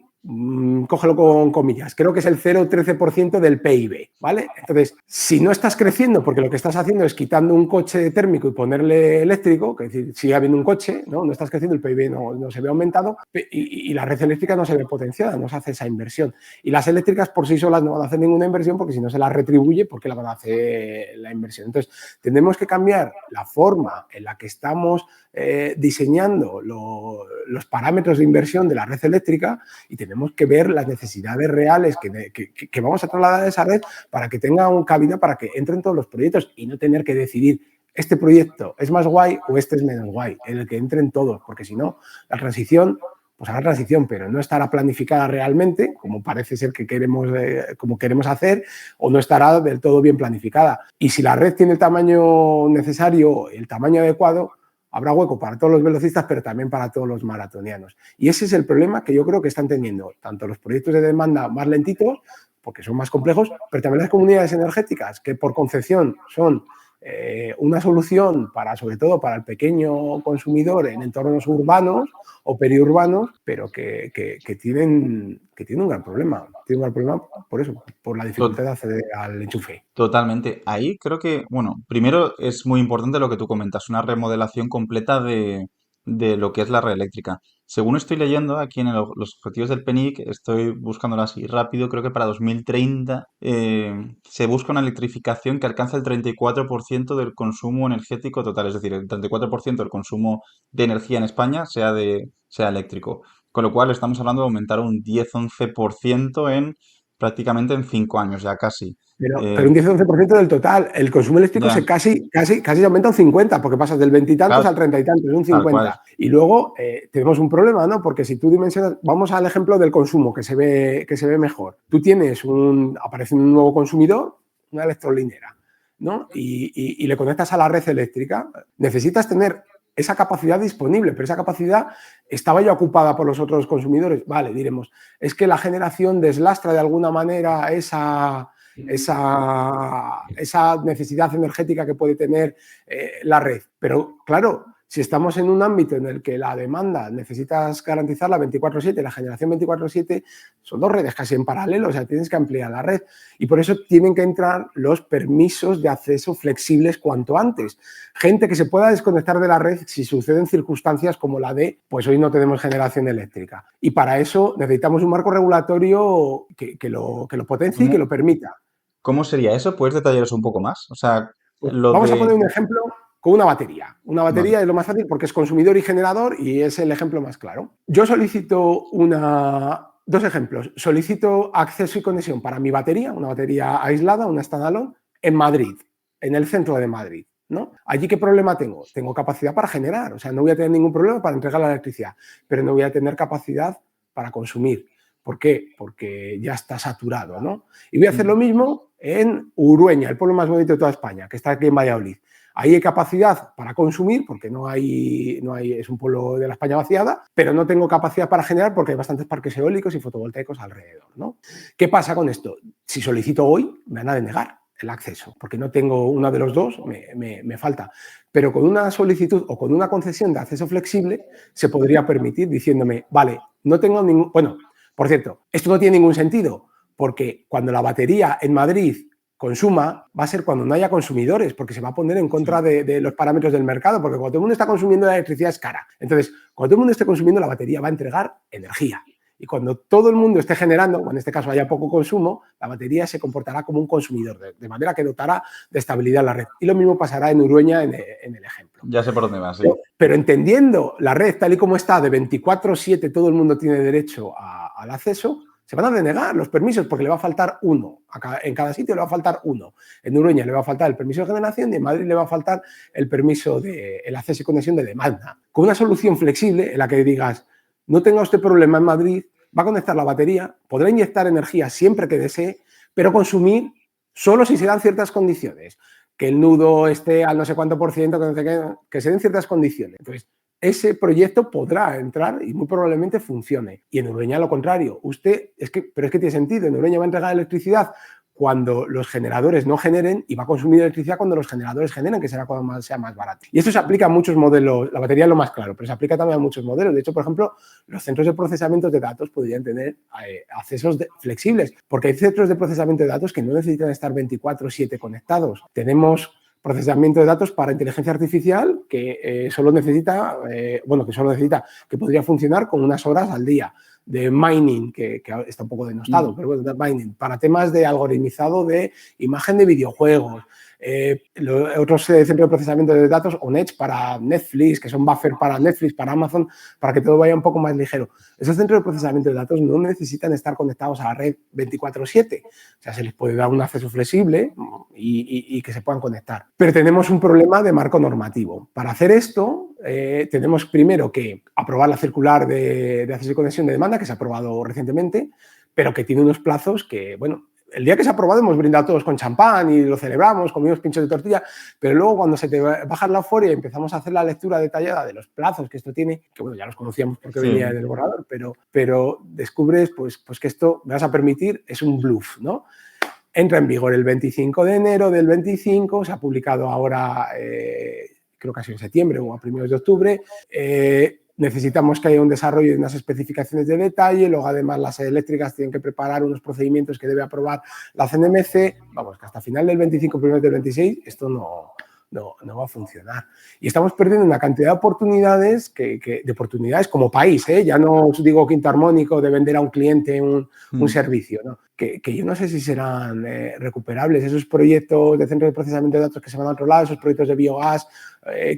cógelo con comillas, creo que es el 0,13% del PIB, ¿vale? Entonces, si no estás creciendo porque lo que estás haciendo es quitando un coche térmico y ponerle eléctrico, que es decir, sigue habiendo un coche, ¿no? No estás creciendo, el PIB no se ve aumentado y la red eléctrica no se ve potenciada, no se hace esa inversión. Y las eléctricas por sí solas no van a hacer ninguna inversión porque si no se las retribuye, ¿por qué la van a hacer la inversión? Entonces, tenemos que cambiar la forma en la que estamos diseñando los parámetros de inversión de la red eléctrica y tenemos que ver las necesidades reales que vamos a trasladar a esa red para que tenga un cabida, para que entren todos los proyectos y no tener que decidir este proyecto es más guay o este es menos guay, en el que entren todos, porque si no, la transición, pues habrá transición, pero no estará planificada realmente, como parece ser que como queremos hacer, o no estará del todo bien planificada. Y si la red tiene el tamaño necesario, el tamaño adecuado, habrá hueco para todos los velocistas, pero también para todos los maratonianos. Y ese es el problema que yo creo que están teniendo tanto los proyectos de demanda más lentitos, porque son más complejos, pero también las comunidades energéticas, que por concepción son una solución sobre todo para el pequeño consumidor en entornos urbanos o periurbanos, pero que tienen un gran problema. Tienen un gran problema por eso, por la dificultad de acceder al enchufe. Totalmente. Ahí creo que, bueno, primero es muy importante lo que tú comentas, una remodelación completa de lo que es la red eléctrica. Según estoy leyendo aquí en los objetivos del PNIEC, estoy buscándolo así rápido, creo que para 2030 se busca una electrificación que alcanza el 34% del consumo energético total, es decir, el 34% del consumo de energía en España sea eléctrico. Con lo cual estamos hablando de aumentar un 10-11% prácticamente en 5 años, ya casi. Pero un 10-11% del total. El consumo eléctrico Ya, casi aumenta un 50%, porque pasas del 20 y tantos claro, al 30 y tantos, un tal cual. 50%. Y luego tenemos un problema, ¿no? Porque si tú dimensionas, vamos al ejemplo del consumo, que se ve mejor. Tú aparece un nuevo consumidor, una electrolinera, ¿no? Y le conectas a la red eléctrica. Necesitas tener esa capacidad disponible, pero esa capacidad estaba ya ocupada por los otros consumidores. Vale, diremos, es que la generación deslastra de alguna manera esa necesidad energética que puede tener la red. Pero claro, si estamos en un ámbito en el que la demanda necesitas garantizarla 24/7 y la generación 24/7, son dos redes casi en paralelo, o sea, tienes que ampliar la red. Y por eso tienen que entrar los permisos de acceso flexibles cuanto antes. Gente que se pueda desconectar de la red si suceden circunstancias como la de, pues hoy no tenemos generación eléctrica. Y para eso necesitamos un marco regulatorio que lo potencie y que lo permita. ¿Cómo sería eso? ¿Puedes detallaros un poco más? O sea, Pues lo vamos a de... poner un ejemplo con una batería. Una Vale, batería es lo más fácil porque es consumidor y generador y es el ejemplo más claro. Yo solicito dos ejemplos. Solicito acceso y conexión para mi batería, una batería aislada, una standalone, en Madrid, en el centro de Madrid, ¿no? Allí, ¿qué problema tengo? Tengo capacidad para generar, o sea, no voy a tener ningún problema para entregar la electricidad, pero no voy a tener capacidad para consumir. ¿Por qué? Porque ya está saturado, ¿no? Y voy a hacer lo mismo en Urueña, el pueblo más bonito de toda España, que está aquí en Valladolid. Ahí hay capacidad para consumir, porque es un pueblo de la España vaciada, pero no tengo capacidad para generar porque hay bastantes parques eólicos y fotovoltaicos alrededor, ¿no? ¿Qué pasa con esto? Si solicito hoy, me van a denegar el acceso, porque no tengo uno de los dos, me falta. Pero con una solicitud o con una concesión de acceso flexible, se podría permitir diciéndome, vale, no tengo ningún... Bueno, por cierto, esto no tiene ningún sentido, porque cuando la batería en Madrid consuma, va a ser cuando no haya consumidores, porque se va a poner en contra de los parámetros del mercado, porque cuando todo el mundo está consumiendo la electricidad es cara. Entonces, cuando todo el mundo esté consumiendo, la batería va a entregar energía. Y cuando todo el mundo esté generando, o en este caso haya poco consumo, la batería se comportará como un consumidor, de manera que dotará de estabilidad la red. Y lo mismo pasará en Urueña en el ejemplo. ya sé por dónde vas, sí. Pero entendiendo la red tal y como está, de 24/7, todo el mundo tiene derecho al acceso, Se van a denegar los permisos porque le va a faltar uno. En cada sitio le va a faltar uno. En Urueña le va a faltar el permiso de generación y en Madrid le va a faltar el permiso el acceso y conexión de demanda. Con una solución flexible en la que digas, no tenga usted problema en Madrid, va a conectar la batería, podrá inyectar energía siempre que desee, pero consumir solo si se dan ciertas condiciones. Que el nudo esté al no sé cuánto por ciento, que se den ciertas condiciones. Entonces, ese proyecto podrá entrar y muy probablemente funcione. Y en Urueña lo contrario. Pero es que tiene sentido. En Urueña va a entregar electricidad cuando los generadores no generen y va a consumir electricidad cuando los generadores generen, que será cuando sea más barato. Y esto se aplica a muchos modelos. La batería es lo más claro, pero se aplica también a muchos modelos. De hecho, por ejemplo, los centros de procesamiento de datos podrían tener accesos flexibles, porque hay centros de procesamiento de datos que no necesitan estar 24/7 conectados. Tenemos procesamiento de datos para inteligencia artificial que que podría funcionar con unas horas al día, de mining, que está un poco denostado, pero bueno, de mining, para temas de algoritmizado de imagen de videojuegos, otros centros de procesamiento de datos, ONEDGE para Netflix, que son buffer para Netflix, para Amazon, para que todo vaya un poco más ligero. Esos centros de procesamiento de datos no necesitan estar conectados a la red 24/7. O sea, se les puede dar un acceso flexible y que se puedan conectar. Pero tenemos un problema de marco normativo. Para hacer esto, tenemos primero que aprobar la circular de acceso y conexión de demanda, que se ha aprobado recientemente, pero que tiene unos plazos que, bueno, el día que se ha aprobado hemos brindado todos con champán y lo celebramos, comimos pinchos de tortilla, pero luego cuando se te baja la euforia y empezamos a hacer la lectura detallada de los plazos que esto tiene, que bueno, ya los conocíamos porque venía en el borrador, pero descubres pues que esto, me vas a permitir, es un bluff, ¿no? Entra en vigor el 25 de enero del 25, se ha publicado ahora, creo que ha sido en septiembre o a primeros de octubre. Necesitamos que haya un desarrollo de unas especificaciones de detalle, luego además las eléctricas tienen que preparar unos procedimientos que debe aprobar la CNMC. Vamos, que hasta final del 25, primeros del 26, esto no va a funcionar. Y estamos perdiendo una cantidad de oportunidades, de oportunidades como país, ¿eh? Ya no os digo quinto armónico de vender a un cliente un servicio, ¿no? Que yo no sé si serán recuperables. Esos proyectos de centros de procesamiento de datos que se van a otro lado, esos proyectos de biogás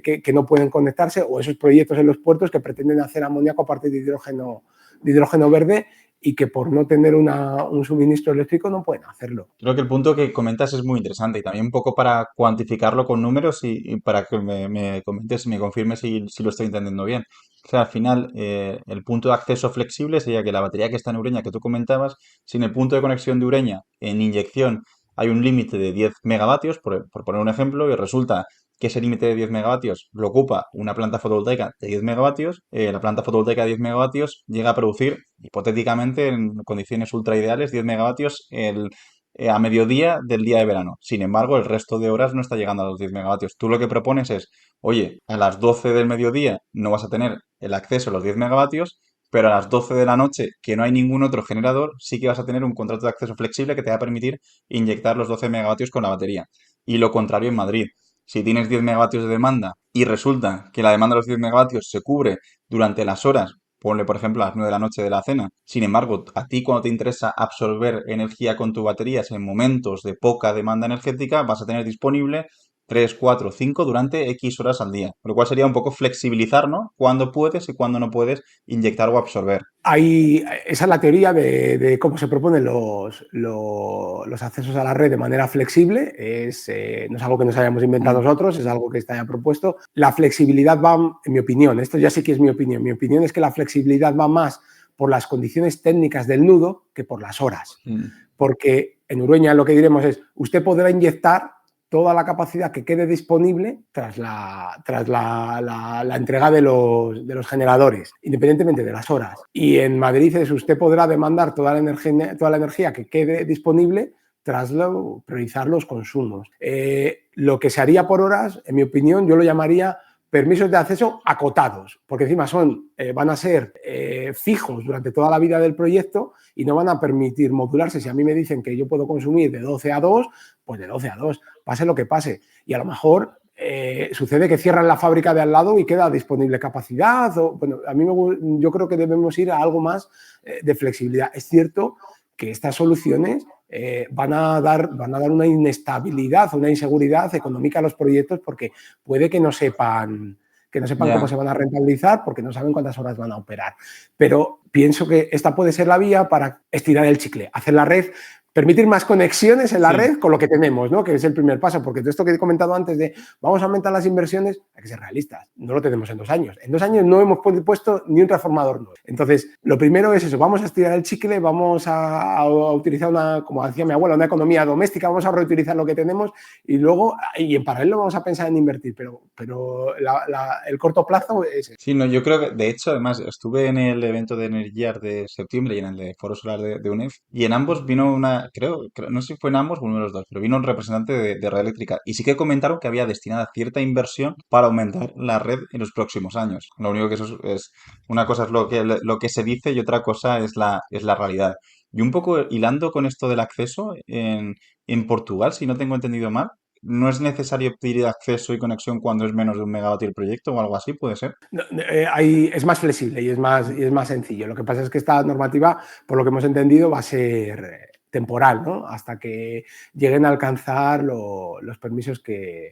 que no pueden conectarse, o esos proyectos en los puertos que pretenden hacer amoníaco a partir de hidrógeno verde y que por no tener un suministro eléctrico no pueden hacerlo. Creo que el punto que comentas es muy interesante y también un poco para cuantificarlo con números y para que me comentes y me confirmes si lo estoy entendiendo bien. O sea, al final, el punto de acceso flexible sería que la batería que está en Ureña, que tú comentabas, sin el punto de conexión de Ureña, en inyección hay un límite de 10 megavatios, por poner un ejemplo, y resulta que ese límite de 10 megavatios lo ocupa una planta fotovoltaica de 10 megavatios. La planta fotovoltaica de 10 megavatios llega a producir, hipotéticamente, en condiciones ultra ideales, 10 megavatios a mediodía del día de verano. Sin embargo, el resto de horas no está llegando a los 10 megavatios. Tú lo que propones es, oye, a las 12 del mediodía no vas a tener el acceso a los 10 megavatios, pero a las 12 de la noche, que no hay ningún otro generador, sí que vas a tener un contrato de acceso flexible que te va a permitir inyectar los 12 megavatios con la batería. Y lo contrario en Madrid. Si tienes 10 megavatios de demanda y resulta que la demanda de los 10 megavatios se cubre durante las horas, ponle por ejemplo a las 9 de la noche de la cena, sin embargo, a ti cuando te interesa absorber energía con tu baterías en momentos de poca demanda energética, vas a tener disponible 3, 4, 5 durante X horas al día. Lo cual sería un poco flexibilizar, ¿no? Cuándo puedes y cuándo no puedes inyectar o absorber. Esa es la teoría de cómo se proponen los accesos a la red de manera flexible. No es algo que nos hayamos inventado nosotros, es algo que está ya propuesto. La flexibilidad va, en mi opinión, esto ya sí que es mi opinión es que la flexibilidad va más por las condiciones técnicas del nudo que por las horas. Porque en Urueña lo que diremos es, usted podrá inyectar toda la capacidad que quede disponible tras la entrega de los generadores, independientemente de las horas. Y en Madrid usted podrá demandar toda la energía que quede disponible tras priorizar los consumos. Lo que se haría por horas, en mi opinión, yo lo llamaría permisos de acceso acotados, porque encima van a ser fijos durante toda la vida del proyecto y no van a permitir modularse. Si a mí me dicen que yo puedo consumir de 12 a 2, pues de 12 a 2, pase lo que pase. Y a lo mejor sucede que cierran la fábrica de al lado y queda disponible capacidad. Yo creo que debemos ir a algo más de flexibilidad. Es cierto que estas soluciones van a dar una inestabilidad, una inseguridad económica a los proyectos porque puede que no sepan que no sepan Ya. cómo se van a rentabilizar porque no saben cuántas horas van a operar. Pero pienso que esta puede ser la vía para estirar el chicle, hacer la red, permitir más conexiones en la Sí. red con lo que tenemos, ¿no? Que es el primer paso, porque todo esto que he comentado antes de vamos a aumentar las inversiones, hay que ser realistas, no lo tenemos en 2 años. En 2 años no hemos puesto ni un transformador nuevo. Entonces, lo primero es eso, vamos a estirar el chicle, vamos a utilizar como decía mi abuela, una economía doméstica, vamos a reutilizar lo que tenemos y luego, y en paralelo vamos a pensar en invertir, pero el corto plazo es eso. Sí, no, yo creo que, de hecho, además, estuve en el evento de Energiar de septiembre y en el de Foro Solar de UNEF, y en ambos vino no sé si fue en ambos o uno de los dos, pero vino un representante de Red Eléctrica, y sí que comentaron que había destinada cierta inversión para aumentar la red en los próximos años. Lo único que eso es una cosa es lo que se dice y otra cosa es la realidad. Y un poco hilando con esto del acceso, en Portugal, si no tengo entendido mal, no es necesario pedir acceso y conexión cuando es menos de 1 megavatio el proyecto o algo así, ¿puede ser? Es más flexible y es más sencillo. Lo que pasa es que esta normativa, por lo que hemos entendido, va a ser temporal, ¿no? Hasta que lleguen a alcanzar los permisos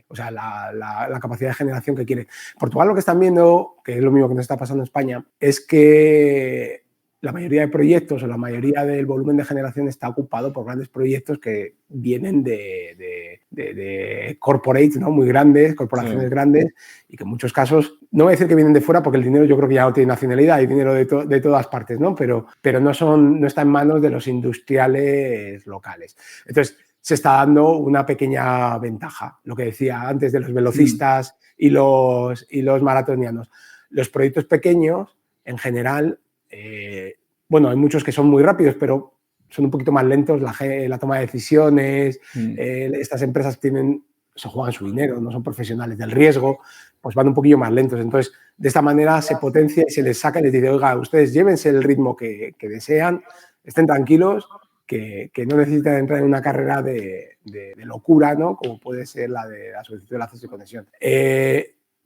o sea, la capacidad de generación que quieren. Portugal lo que están viendo, que es lo mismo que nos está pasando en España, es que la mayoría de proyectos o la mayoría del volumen de generación está ocupado por grandes proyectos que vienen de corporates, ¿no? Muy grandes, corporaciones grandes, y que en muchos casos, no voy a decir que vienen de fuera, porque el dinero yo creo que ya no tiene nacionalidad, hay dinero de todas partes, ¿no? Pero no está en manos de los industriales locales. Entonces, se está dando una pequeña ventaja, lo que decía antes de los velocistas y los maratonianos. Los proyectos pequeños, en general, bueno, hay muchos que son muy rápidos, pero son un poquito más lentos la toma de decisiones. Estas empresas se juegan su dinero, no son profesionales del riesgo, pues van un poquillo más lentos. Entonces, de esta manera se potencia y se les saca y les dice, oiga, ustedes llévense el ritmo que desean, estén tranquilos, que no necesitan entrar en una carrera de locura, ¿no? Como puede ser la de la solicitud de acceso y conexión.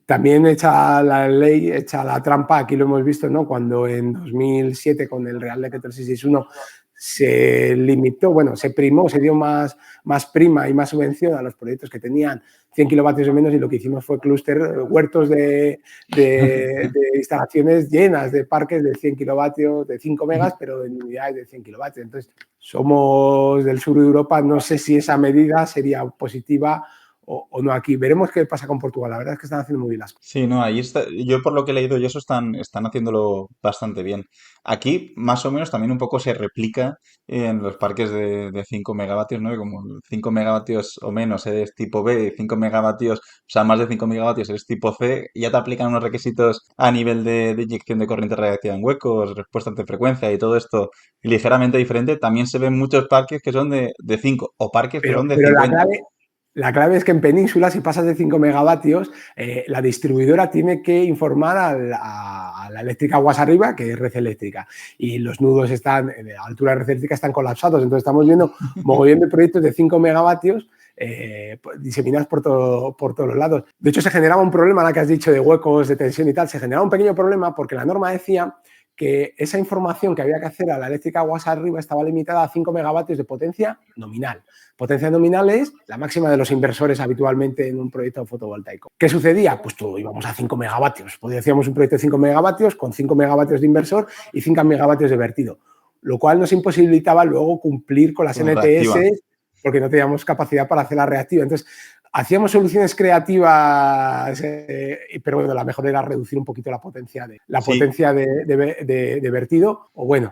También echa la ley, echa la trampa, aquí lo hemos visto, ¿no? Cuando en 2007 con el Real Decreto 661 se limitó, bueno, se primó, se dio más prima y más subvención a los proyectos que tenían 100 kilovatios o menos y lo que hicimos fue clúster, huertos de instalaciones llenas de parques de 100 kilovatios, de 5 megas, pero en unidades de 100 kilovatios. Entonces, somos del sur de Europa, no sé si esa medida sería positiva o no aquí. Veremos qué pasa con Portugal. La verdad es que están haciendo muy bien las cosas. Sí, no, ahí está, yo por lo que he leído y eso están haciéndolo bastante bien. Aquí, más o menos, también un poco se replica en los parques de 5 megavatios, ¿no? Y como 5 megavatios o menos eres tipo B, 5 megavatios, o sea, más de 5 megavatios eres tipo C, y ya te aplican unos requisitos a nivel de inyección de corriente radiactiva en huecos, respuesta ante frecuencia y todo esto ligeramente diferente. También se ven muchos parques que son de 5 o parques que son de Pero 50. la clave es que en península, si pasas de 5 megavatios, la distribuidora tiene que informar a la eléctrica aguas arriba, que es red eléctrica, y los nudos están, a la altura de red eléctrica, están colapsados. Entonces estamos viendo mogollón de proyectos de 5 megavatios diseminados por todos los lados. De hecho, se generaba un problema, la que has dicho de huecos, de tensión y tal, se generaba un pequeño problema porque la norma decía que esa información que había que hacer a la eléctrica aguas arriba estaba limitada a 5 megavatios de potencia nominal. Potencia nominal es la máxima de los inversores habitualmente en un proyecto fotovoltaico. ¿Qué sucedía? Pues todo íbamos a 5 megavatios. Decíamos un proyecto de 5 megavatios con 5 megavatios de inversor y 5 megavatios de vertido, lo cual nos imposibilitaba luego cumplir con las NTS porque no teníamos capacidad para hacer la reactiva. Entonces, hacíamos soluciones creativas, pero bueno, la mejor era reducir un poquito la potencia de vertido, o bueno,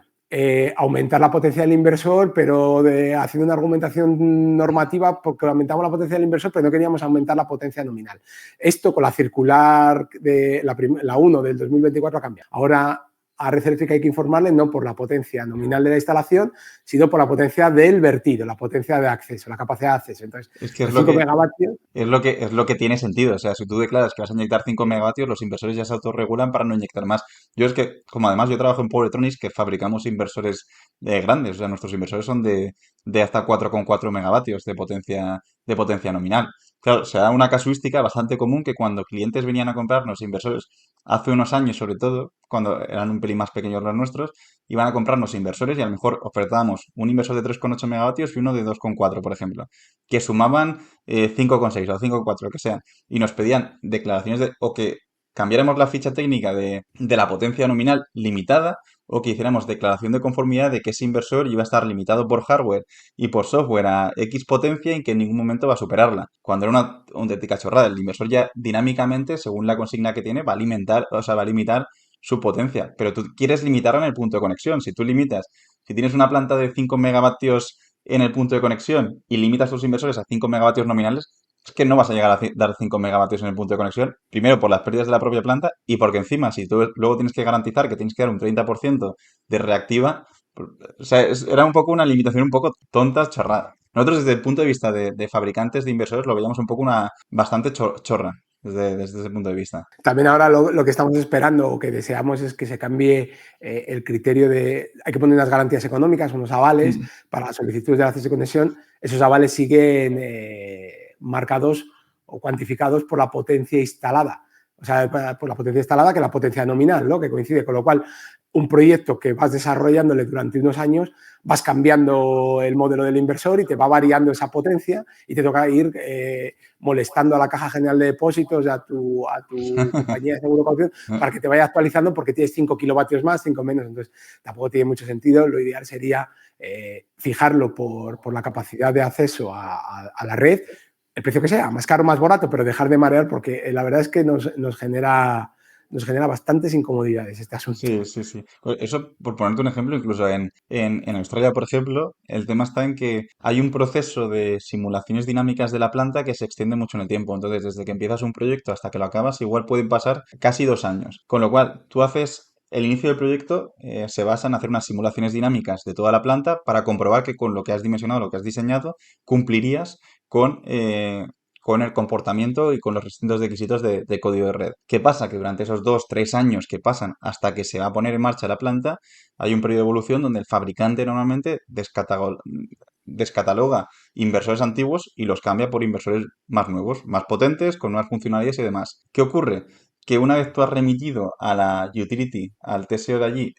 aumentar la potencia del inversor, pero haciendo una argumentación normativa porque aumentamos la potencia del inversor, pero no queríamos aumentar la potencia nominal. Esto con la circular de la 1 del 2024 ha cambiado. Ahora a red eléctrica hay que informarle no por la potencia nominal de la instalación, sino por la potencia del vertido, la potencia de acceso, la capacidad de acceso. Entonces, Es que 5 megavatios. es lo que tiene sentido. O sea, si tú declaras que vas a inyectar 5 megavatios, los inversores ya se autorregulan para no inyectar más. Yo es que, como además yo trabajo en Pobletronics, que fabricamos inversores grandes, o sea, nuestros inversores son de hasta 4,4 megavatios de potencia nominal. Claro, se da una casuística bastante común que cuando clientes venían a comprarnos inversores, hace unos años sobre todo, cuando eran un pelín más pequeños los nuestros, iban a comprarnos inversores y a lo mejor ofertábamos un inversor de 3,8 megavatios y uno de 2,4, por ejemplo, que sumaban 5,6 o 5,4, lo que sea, y nos pedían declaraciones o que cambiáramos la ficha técnica de la potencia nominal limitada o que hiciéramos declaración de conformidad de que ese inversor iba a estar limitado por hardware y por software a X potencia y que en ningún momento va a superarla. Cuando era una auténtica chorrada, el inversor ya dinámicamente, según la consigna que tiene, va a alimentar, o sea, va a limitar su potencia, pero tú quieres limitarla en el punto de conexión. Si tienes una planta de 5 megavatios en el punto de conexión y limitas tus inversores a 5 megavatios nominales, es que no vas a llegar a dar 5 megavatios en el punto de conexión, primero por las pérdidas de la propia planta y porque encima, si tú luego tienes que garantizar que tienes que dar un 30% de reactiva, o sea, era un poco una limitación un poco tonta, chorrada. Nosotros desde el punto de vista de fabricantes de inversores lo veíamos un poco una bastante chorra desde ese punto de vista. También ahora lo que estamos esperando o que deseamos es que se cambie el criterio de... Hay que poner unas garantías económicas, unos avales para las solicitudes de acceso y conexión. Esos avales siguen marcados o cuantificados por la potencia instalada. O sea, por la potencia instalada que la potencia nominal, ¿no? Que coincide. Con lo cual, un proyecto que vas desarrollándole durante unos años, vas cambiando el modelo del inversor y te va variando esa potencia y te toca ir molestando a la Caja General de Depósitos, a tu compañía de seguro caución, para que te vaya actualizando porque tienes 5 kilovatios más, 5 menos. Entonces, tampoco tiene mucho sentido. Lo ideal sería fijarlo por la capacidad de acceso a la red, el precio que sea, más caro, más barato, pero dejar de marear porque la verdad es que nos genera bastantes incomodidades este asunto. Sí. Eso, por ponerte un ejemplo, incluso en Australia, por ejemplo, el tema está en que hay un proceso de simulaciones dinámicas de la planta que se extiende mucho en el tiempo. Entonces, desde que empiezas un proyecto hasta que lo acabas, igual pueden pasar casi 2 años. Con lo cual, tú haces el inicio del proyecto, se basa en hacer unas simulaciones dinámicas de toda la planta para comprobar que con lo que has dimensionado, lo que has diseñado, cumplirías con el comportamiento y con los distintos requisitos de código de red. ¿Qué pasa? Que durante esos 2, 3 años que pasan hasta que se va a poner en marcha la planta, hay un periodo de evolución donde el fabricante normalmente descataloga inversores antiguos y los cambia por inversores más nuevos, más potentes, con nuevas funcionalidades y demás. ¿Qué ocurre? Que una vez tú has remitido a la utility, al TSO de allí,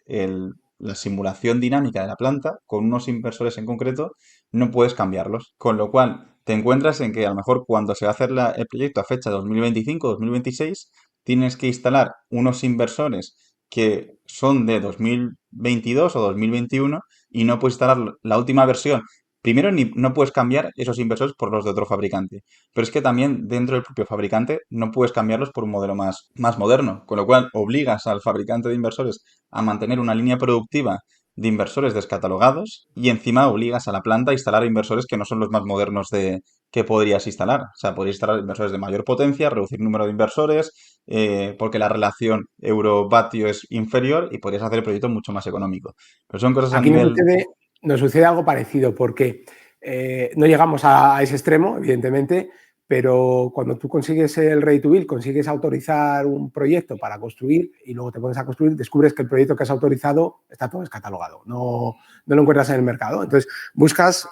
la simulación dinámica de la planta, con unos inversores en concreto, no puedes cambiarlos. Con lo cual, te encuentras en que a lo mejor cuando se va a hacer el proyecto a fecha 2025-2026, tienes que instalar unos inversores que son de 2022 o 2021 y no puedes instalar la última versión. Primero, no puedes cambiar esos inversores por los de otro fabricante. Pero es que también dentro del propio fabricante no puedes cambiarlos por un modelo más moderno. Con lo cual, obligas al fabricante de inversores a mantener una línea productiva de inversores descatalogados y encima obligas a la planta a instalar inversores que no son los más modernos que podrías instalar. O sea, podrías instalar inversores de mayor potencia, reducir el número de inversores, porque la relación euro-vatio es inferior y podrías hacer el proyecto mucho más económico. Pero son cosas a Aquí nivel... nos sucede algo parecido porque no llegamos a ese extremo, evidentemente, pero cuando tú consigues el Ready to Build, consigues autorizar un proyecto para construir y luego te pones a construir, descubres que el proyecto que has autorizado está todo descatalogado, no lo encuentras en el mercado. Entonces, buscas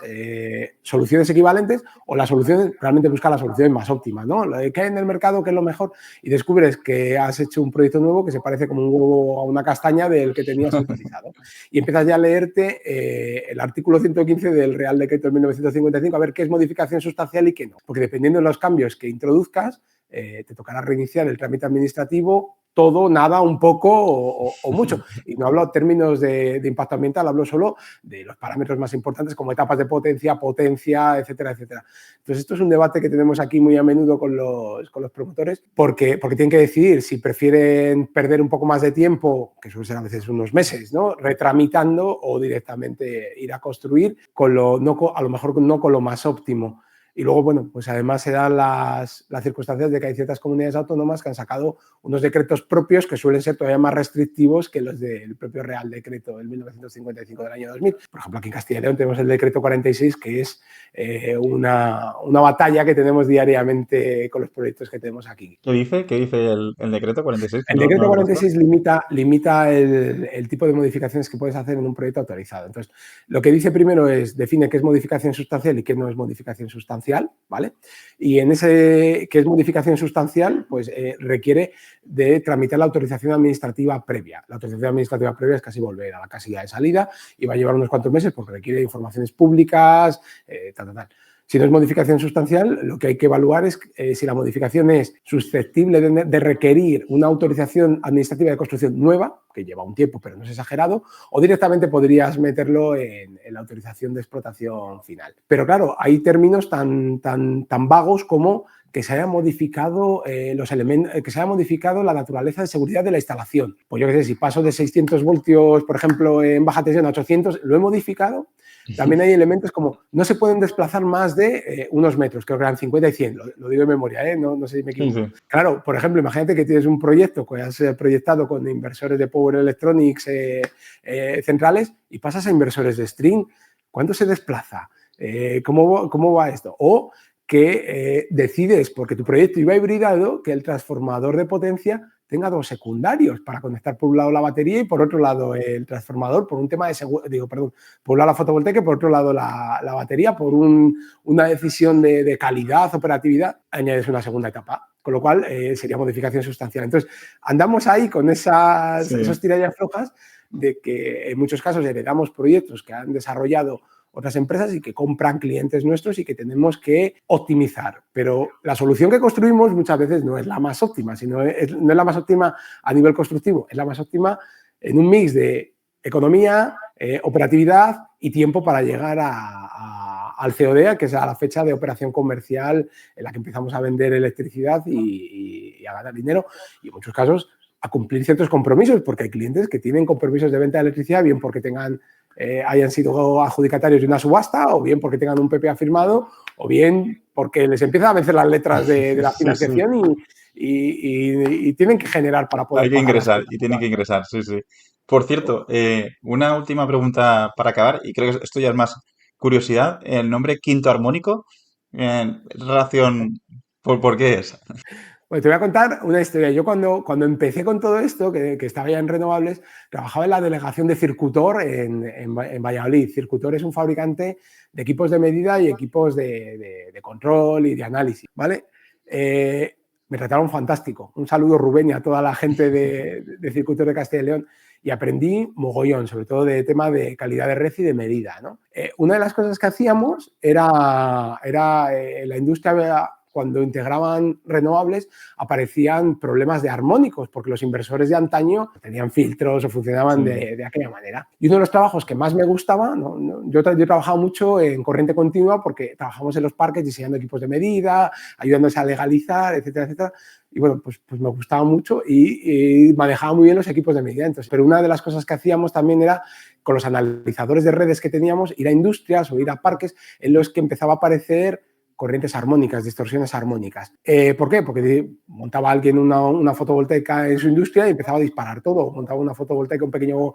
soluciones equivalentes o realmente buscas las soluciones más óptimas, ¿no? Lo que hay en el mercado, que es lo mejor, y descubres que has hecho un proyecto nuevo que se parece como un huevo a una castaña del que tenías autorizado. Y empiezas ya a leerte el artículo 115 del Real Decreto de 1955 a ver qué es modificación sustancial y qué no. Porque dependiendo de los cambios que introduzcas, te tocará reiniciar el trámite administrativo, todo, nada, un poco o mucho. Y no hablo en términos de impacto ambiental, hablo solo de los parámetros más importantes como etapas de potencia, etcétera, etcétera. Entonces, esto es un debate que tenemos aquí muy a menudo con los promotores porque tienen que decidir si prefieren perder un poco más de tiempo, que suele ser a veces unos meses, ¿no? Retramitando o directamente ir a construir, a lo mejor no con lo más óptimo. Y luego, bueno, pues además se dan las circunstancias de que hay ciertas comunidades autónomas que han sacado unos decretos propios que suelen ser todavía más restrictivos que los del propio Real Decreto del 1955 del año 2000. Por ejemplo, aquí en Castilla y León tenemos el Decreto 46, que es una batalla que tenemos diariamente con los proyectos que tenemos aquí. ¿Qué dice el decreto 46? El decreto 46 limita el tipo de modificaciones que puedes hacer en un proyecto autorizado. Entonces, lo que dice primero define qué es modificación sustancial y qué no es modificación sustancial, ¿vale? Y en ese que es modificación sustancial, pues requiere de tramitar la autorización administrativa previa. La autorización administrativa previa es casi volver a la casilla de salida y va a llevar unos cuantos meses porque requiere informaciones públicas, tal. Si no es modificación sustancial, lo que hay que evaluar es si la modificación es susceptible de requerir una autorización administrativa de construcción nueva, que lleva un tiempo pero no es exagerado, o directamente podrías meterlo en la autorización de explotación final. Pero claro, hay términos tan vagos como que se haya modificado los elementos, que se haya modificado la naturaleza de seguridad de la instalación. Pues yo qué sé, si paso de 600 voltios, por ejemplo, en baja tensión a 800, ¿lo he modificado? También hay elementos como no se pueden desplazar más de unos metros, creo que eran 50 y 100, lo digo de memoria, no sé si me equivoco. Sí. Claro, por ejemplo, imagínate que tienes un proyecto que has proyectado con inversores de Power Electronics centrales y pasas a inversores de string. ¿Cuánto se desplaza? ¿Cómo va esto? O que decides, porque tu proyecto iba hibridado, que el transformador de potencia tenga dos secundarios para conectar por un lado la batería y por otro lado el transformador, por un tema de seguridad, por un lado la fotovoltaica y por otro lado la batería, por una decisión de calidad, operatividad, añades una segunda etapa, con lo cual sería modificación sustancial. Entonces, andamos ahí con esos tirallas flojas de que en muchos casos heredamos proyectos que han desarrollado otras empresas y que compran clientes nuestros y que tenemos que optimizar. Pero la solución que construimos muchas veces no es la más óptima, no es la más óptima a nivel constructivo, es la más óptima en un mix de economía, operatividad y tiempo para llegar al COD, que es a la fecha de operación comercial en la que empezamos a vender electricidad y a ganar dinero. Y en muchos casos a cumplir ciertos compromisos, porque hay clientes que tienen compromisos de venta de electricidad, bien porque hayan sido adjudicatarios de una subasta, o bien porque tengan un PPA firmado, o bien porque les empiezan a vencer las letras de la financiación y tienen que generar para poder Hay que ingresar y tienen que ingresar, sí. Por cierto, una última pregunta para acabar, y creo que esto ya es más curiosidad. El nombre quinto armónico, relación, ¿por qué es? Pues te voy a contar una historia. Yo cuando empecé con todo esto, que estaba ya en renovables, trabajaba en la delegación de Circutor en Valladolid. Circutor es un fabricante de equipos de medida y equipos de control y de análisis, ¿vale? Me trataron fantástico. Un saludo, Rubén, y a toda la gente de Circutor de Castilla y León. Y aprendí mogollón, sobre todo de tema de calidad de red y de medida, ¿no? Una de las cosas que hacíamos era la industria. Cuando integraban renovables, aparecían problemas de armónicos, porque los inversores de antaño tenían filtros o funcionaban de aquella manera. Y uno de los trabajos que más me gustaba, yo he trabajado mucho en corriente continua porque trabajamos en los parques diseñando equipos de medida, ayudándose a legalizar, etcétera, etcétera. Y bueno, pues me gustaba mucho y manejaba muy bien los equipos de medida. Entonces, pero una de las cosas que hacíamos también era, con los analizadores de redes que teníamos, ir a industrias o ir a parques en los que empezaba a aparecer corrientes armónicas, distorsiones armónicas. ¿Por qué? Porque montaba alguien una fotovoltaica en su industria y empezaba a disparar todo. Montaba una fotovoltaica, un pequeño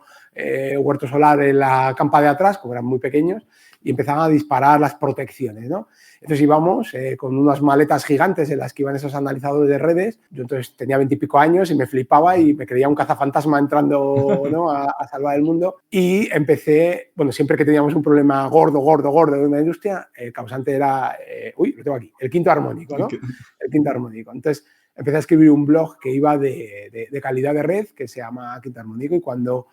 huerto solar en la campa de atrás, como eran muy pequeños, y empezaban a disparar las protecciones, ¿no? Entonces íbamos con unas maletas gigantes en las que iban esos analizadores de redes. Yo entonces tenía 20 y pico años y me flipaba y me creía un cazafantasma entrando, ¿no? a salvar el mundo. Y empecé, bueno, siempre que teníamos un problema gordo de una industria, el causante era, lo tengo aquí, el quinto armónico, ¿no? El quinto armónico. Entonces empecé a escribir un blog que iba de calidad de red, que se llama Quinto Armónico, y cuando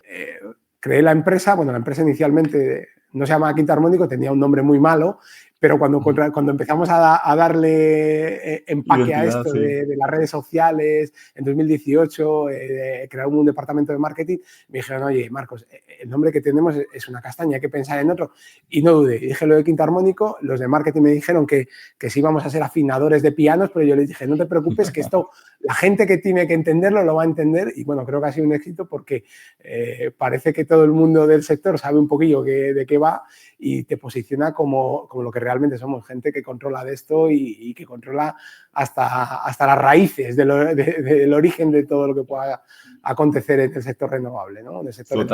creé la empresa, bueno, la empresa inicialmente no se llamaba Quinto Armónico, tenía un nombre muy malo, pero cuando empezamos a darle empaque a esto de las redes sociales, en 2018, crear un departamento de marketing, me dijeron, oye, Marcos, el nombre que tenemos es una castaña, hay que pensar en otro. Y no dudé, dije lo de Quinto Armónico, los de marketing me dijeron que sí íbamos a ser afinadores de pianos, pero yo les dije, no te preocupes, que esto, la gente que tiene que entenderlo lo va a entender. Y bueno, creo que ha sido un éxito porque parece que todo el mundo del sector sabe un poquillo de qué va y te posiciona como lo que realmente somos, gente que controla de esto y que controla hasta las raíces del origen de todo lo que pueda acontecer en el sector renovable, ¿no? En el sector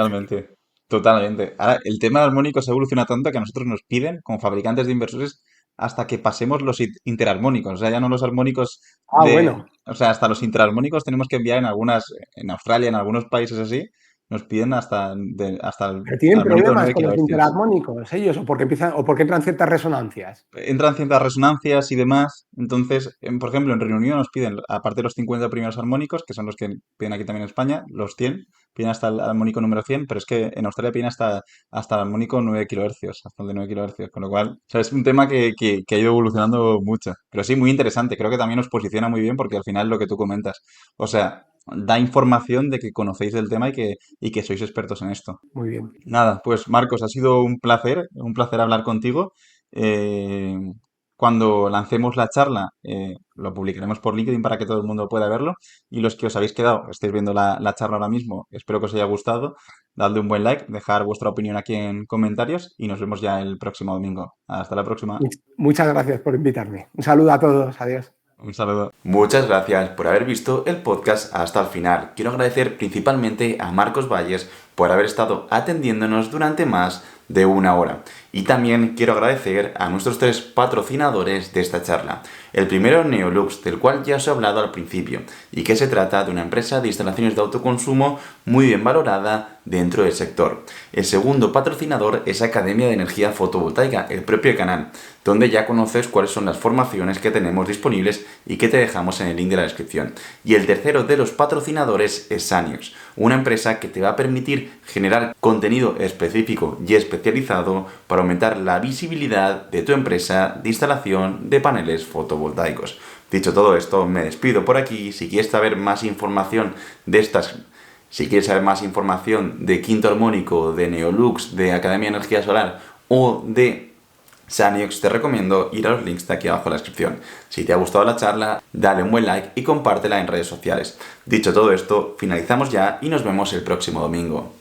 Totalmente. Ahora, el tema de armónicos evoluciona tanto que a nosotros nos piden, como fabricantes de inversores, hasta que pasemos los interarmónicos. O sea, ya no los armónicos bueno. O sea, hasta los interarmónicos tenemos que enviar en Australia, en algunos países así, nos piden hasta ¿Pero tienen armónico de problemas 9 con los kHz. interarmónicos ellos? ¿O porque entran ciertas resonancias? Entran ciertas resonancias y demás. Entonces, por ejemplo, en Reino Unido nos piden, aparte de los 50 primeros armónicos, que son los que piden aquí también en España, los 100, piden hasta el armónico número 100, pero es que en Australia piden hasta el armónico 9 kHz, hasta el de 9 kHz, con lo cual, o sea, es un tema que ha ido evolucionando mucho. Pero sí, muy interesante, creo que también nos posiciona muy bien porque al final lo que tú comentas, o sea, da información de que conocéis del tema y que sois expertos en esto. Muy bien. Nada, pues Marcos, ha sido un placer hablar contigo. Eh, Cuando lancemos la charla, lo publicaremos por LinkedIn para que todo el mundo pueda verlo. Y los que os habéis quedado, estáis viendo la charla ahora mismo, espero que os haya gustado. Dadle un buen like, dejar vuestra opinión aquí en comentarios y nos vemos ya el próximo domingo. Hasta la próxima. Muchas gracias por invitarme. Un saludo a todos. Adiós. Un saludo. Muchas gracias por haber visto el podcast hasta el final. Quiero agradecer principalmente a Marcos Valles por haber estado atendiéndonos durante más de una hora. Y también quiero agradecer a nuestros 3 patrocinadores de esta charla. El primero, Neolux, del cual ya os he hablado al principio, y que se trata de una empresa de instalaciones de autoconsumo muy bien valorada dentro del sector. El segundo patrocinador es Academia de Energía Fotovoltaica, el propio canal, donde ya conoces cuáles son las formaciones que tenemos disponibles y que te dejamos en el link de la descripción. Y el tercero de los patrocinadores es Saniox, una empresa que te va a permitir generar contenido específico y especializado para aumentar la visibilidad de tu empresa de instalación de paneles fotovoltaicos. Dicho todo esto, me despido por aquí. Si quieres saber más información de Quinto Armónico, de Neolux, de Academia de Energía Solar o de Saniox, te recomiendo ir a los links de aquí abajo en la descripción. Si te ha gustado la charla, dale un buen like y compártela en redes sociales. Dicho todo esto, finalizamos ya y nos vemos el próximo domingo.